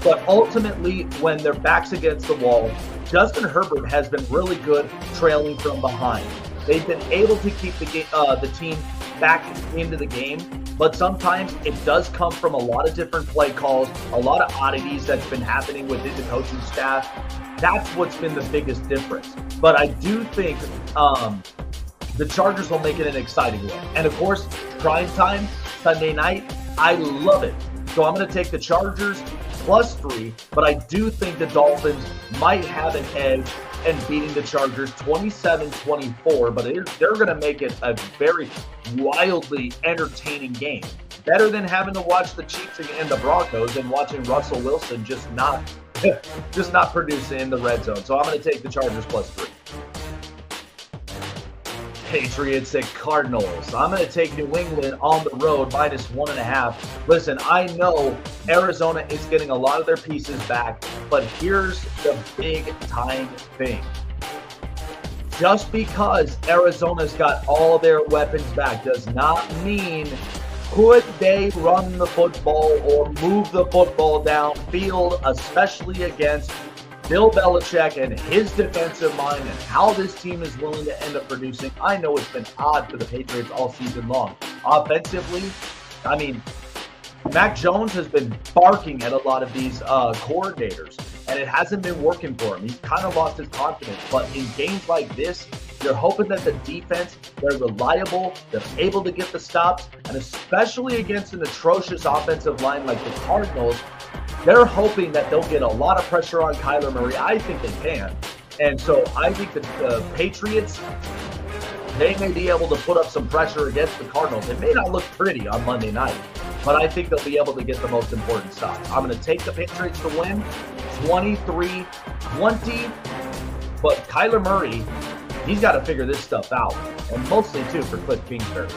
But ultimately, when their back's against the wall, Justin Herbert has been really good trailing from behind. They've been able to keep the team back into the game, but sometimes it does come from a lot of different play calls, a lot of oddities that's been happening within the coaching staff. That's what's been the biggest difference. But I do think the Chargers will make it an exciting one. And of course, prime time, Sunday night, I love it. So I'm going to take the Chargers plus 3, but I do think the Dolphins might have an edge and beating the Chargers 27-24, but they're going to make it a very wildly entertaining game. Better than having to watch the Chiefs and the Broncos and watching Russell Wilson just not produce in the red zone. So I'm going to take the Chargers +3. Patriots at Cardinals. I'm going to take New England on the road -1.5. Listen, I know Arizona is getting a lot of their pieces back, but here's the big time thing. Just because Arizona's got all their weapons back does not mean could they run the football or move the football downfield, especially against Bill Belichick and his defensive mind and how this team is willing to end up producing. I know it's been odd for the Patriots all season long. Offensively, I mean, Mac Jones has been barking at a lot of these coordinators, and it hasn't been working for him. He's kind of lost his confidence. But in games like this, you're hoping that the defense, they're reliable, they're able to get the stops, and especially against an atrocious offensive line like the Cardinals, they're hoping that they'll get a lot of pressure on Kyler Murray. I think they can. And so I think that the Patriots, they may be able to put up some pressure against the Cardinals. It may not look pretty on Monday night, but I think they'll be able to get the most important stuff. I'm going to take the Patriots to win 23-20, but Kyler Murray, he's got to figure this stuff out, and mostly, too, for Cliff Kingsbury.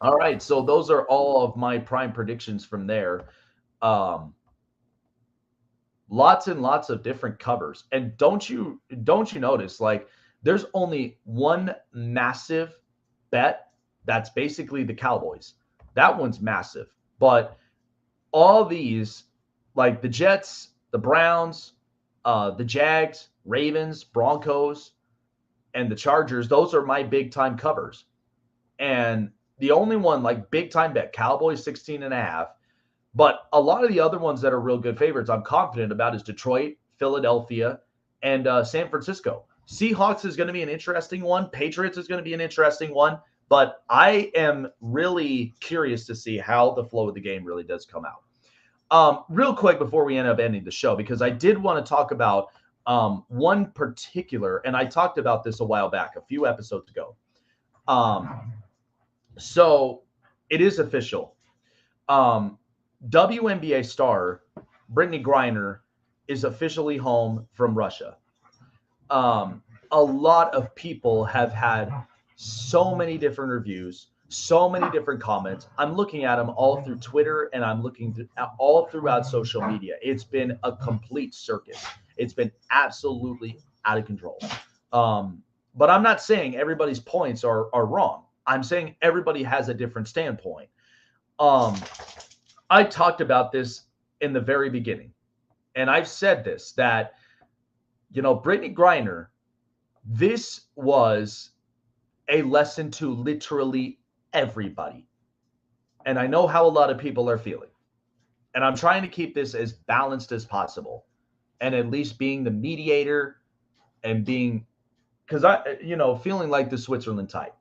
All right, so those are all of my prime predictions from there. Lots and lots of different covers. And don't you notice, like, there's only one massive bet that's basically the Cowboys. That one's massive. But all these, like the Jets, the Browns, the Jags, Ravens, Broncos, and the Chargers, those are my big-time covers. And the only one, like big-time bet, Cowboys 16.5. But a lot of the other ones that are real good favorites I'm confident about is Detroit, Philadelphia, and San Francisco. Seahawks is going to be an interesting one. Patriots is going to be an interesting one. But I am really curious to see how the flow of the game really does come out. Real quick before we end up ending the show, because I did want to talk about one particular, and I talked about this a while back, a few episodes ago. So it is official. WNBA star Brittney Griner is officially home from Russia. A lot of people have had so many different reviews, so many different comments. I'm looking at them all through Twitter, and I'm looking all throughout social media. It's been a complete circus. It's been absolutely out of control. But I'm not saying everybody's points are wrong. I'm saying everybody has a different standpoint. I talked about this in the very beginning, and I've said this, that, Brittney Griner, this was a lesson to literally everybody. And I know how a lot of people are feeling. And I'm trying to keep this as balanced as possible, and at least being the mediator and being, because feeling like the Switzerland type.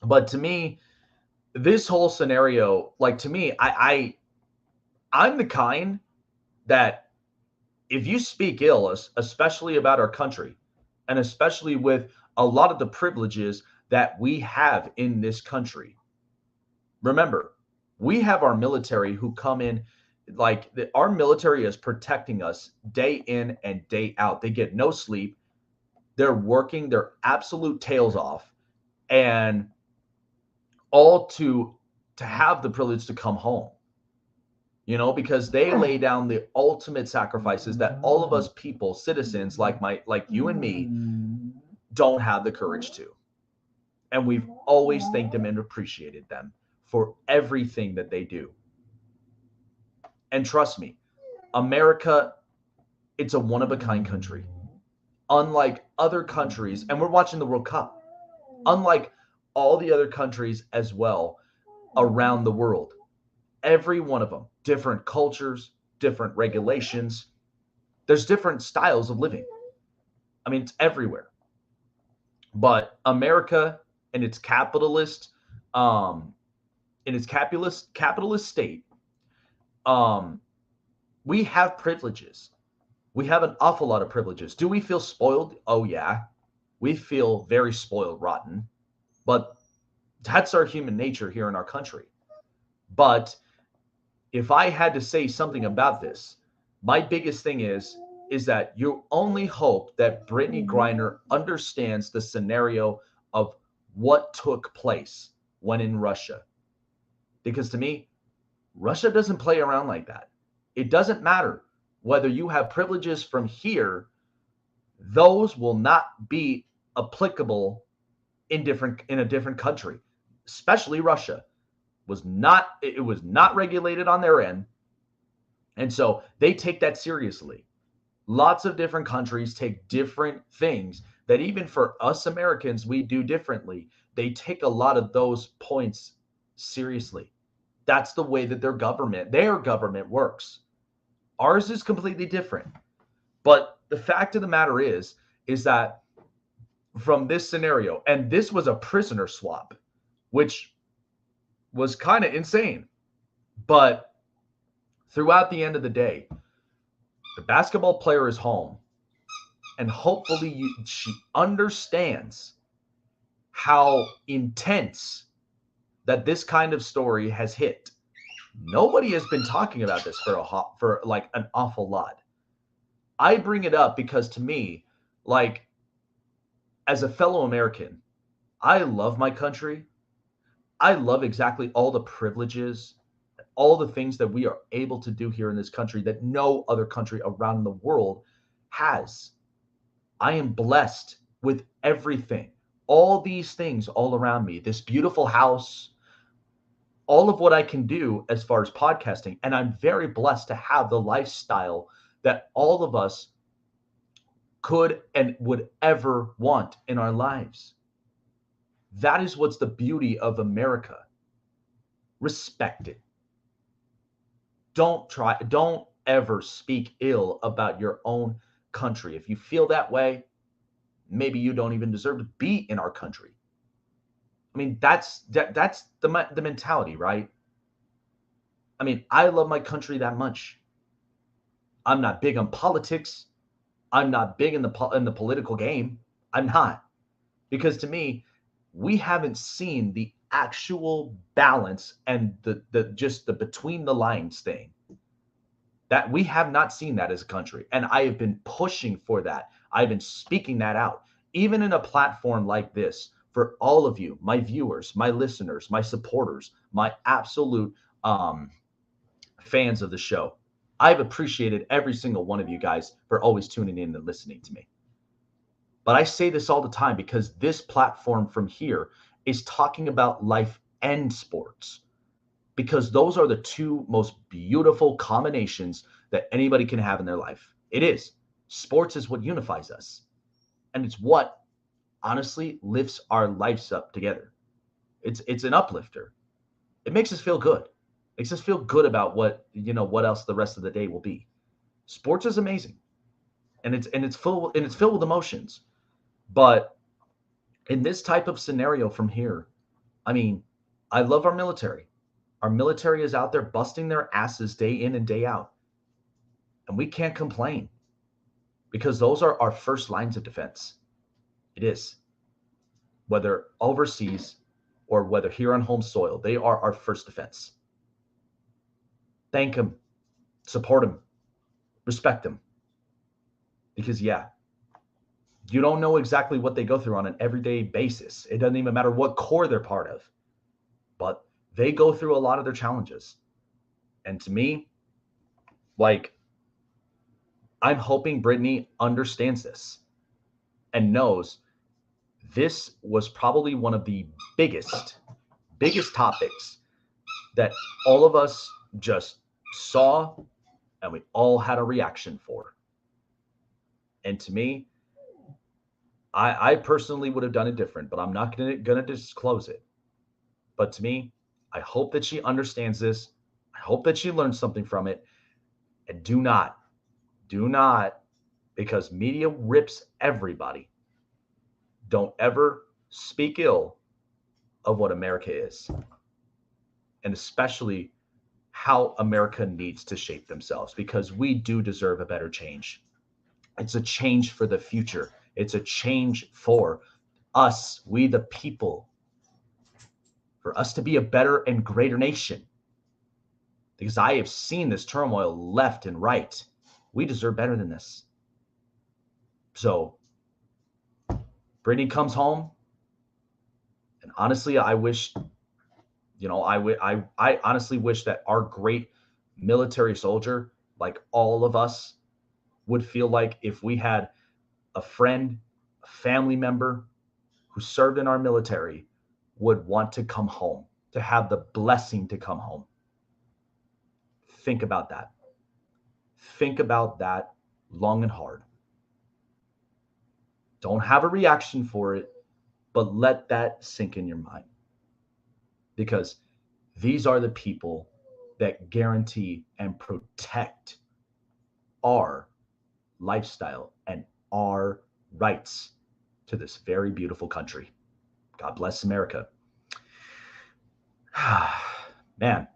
But to me, this whole scenario, like, to me, I'm the kind that if you speak ill, especially about our country, and especially with a lot of the privileges that we have in this country, remember, we have our military who come in, like, our military is protecting us day in and day out. They get no sleep. They're working their absolute tails off, and all to have the privilege to come home, because they lay down the ultimate sacrifices that all of us people, citizens like you and me, don't have the courage to. And we've always thanked them and appreciated them for everything that they do. And trust me, America, it's a one-of-a-kind country. Unlike other countries, and we're watching the World Cup, unlike all the other countries as well around the world, every one of them, different cultures, different regulations. There's different styles of living. I mean, it's everywhere. But America, in its capitalist state, we have privileges. We have an awful lot of privileges. Do we feel spoiled? Oh, yeah. We feel very spoiled rotten. But that's our human nature here in our country. But if I had to say something about this, my biggest thing is that you only hope that Brittney Griner understands the scenario of what took place when in Russia. Because to me, Russia doesn't play around like that. It doesn't matter whether you have privileges from here, those will not be applicable in a different country, especially Russia. It was not regulated on their end. And so they take that seriously. Lots of different countries take different things that even for us Americans, we do differently. They take a lot of those points seriously. That's the way that their government works. Ours is completely different. But the fact of the matter is that from this scenario, and this was a prisoner swap, which was kind of insane. But throughout the end of the day, the basketball player is home. And hopefully she understands how intense that this kind of story has hit. Nobody has been talking about this for like an awful lot. I bring it up because to me, like, as a fellow American, I love my country. I love exactly all the privileges, all the things that we are able to do here in this country that no other country around the world has. I am blessed with everything, all these things all around me, this beautiful house, all of what I can do as far as podcasting. And I'm very blessed to have the lifestyle that all of us could and would ever want in our lives. That is what's the beauty of America. Respect it. Don't ever speak ill about your own country. If you feel that way, maybe you don't even deserve to be in our country. I mean, that's the mentality, right? I mean, I love my country that much. I'm not big on politics. I'm not big in the political game. I'm not. Because to me, we haven't seen the actual balance and the between the lines thing. That we have not seen that as a country. And I have been pushing for that. I've been speaking that out, even in a platform like this, for all of you, my viewers, my listeners, my supporters, my absolute fans of the show. I've appreciated every single one of you guys for always tuning in and listening to me. But I say this all the time because this platform from here is talking about life and sports, because those are the two most beautiful combinations that anybody can have in their life. It is. Sports is what unifies us. And it's what honestly lifts our lives up together. It's an uplifter. It makes us feel good. It makes us feel good about what else the rest of the day will be. Sports is amazing. And it's filled with emotions. But in this type of scenario from here, I mean, I love our military. Our military is out there busting their asses day in and day out. And we can't complain because those are our first lines of defense. It is. Whether overseas or whether here on home soil, they are our first defense. Thank them, support them, respect them. Because, yeah, you don't know exactly what they go through on an everyday basis. It doesn't even matter what corps they're part of. But they go through a lot of their challenges. And to me, like, I'm hoping Brittney understands this and knows this was probably one of the biggest topics that all of us just saw and we all had a reaction for. And to me, I personally would have done it different, but I'm not going to disclose it. But to me, I hope that she understands this. I hope that she learns something from it. And do not, because media rips everybody, don't ever speak ill of what America is. And especially how America needs to shape themselves, because we do deserve a better change. It's a change for the future. It's a change for us, we the people, for us to be a better and greater nation. Because I have seen this turmoil left and right. We deserve better than this. So Brittney comes home. And honestly, I wish, I honestly wish that our great military soldier, like all of us, would feel like if we had a friend, a family member who served in our military would want to come home, to have the blessing to come home. Think about that. Think about that long and hard. Don't have a reaction for it, but let that sink in your mind. Because these are the people that guarantee and protect our lifestyle and our rights to this very beautiful country. God bless America. Man.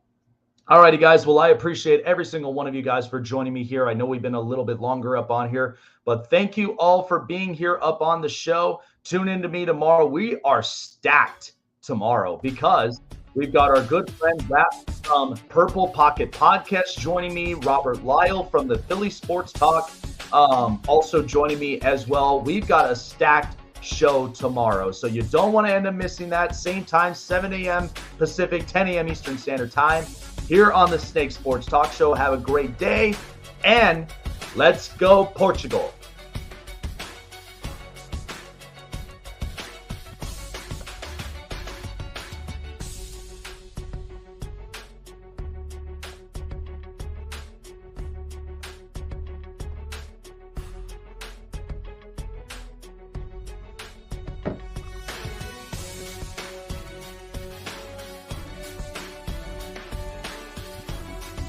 All righty, guys. Well, I appreciate every single one of you guys for joining me here. I know we've been a little bit longer up on here, but thank you all for being here up on the show. Tune in to me tomorrow. We are stacked tomorrow because we've got our good friend Rap from Purple Pocket Podcast joining me, Robert Lyle from the Philly Sports Talk also joining me as well. We've got a stacked show tomorrow, so you don't want to end up missing that. Same time, 7 a.m. Pacific, 10 a.m. Eastern Standard Time here on the Snake Sports Talk Show. Have a great day, and let's go Portugal.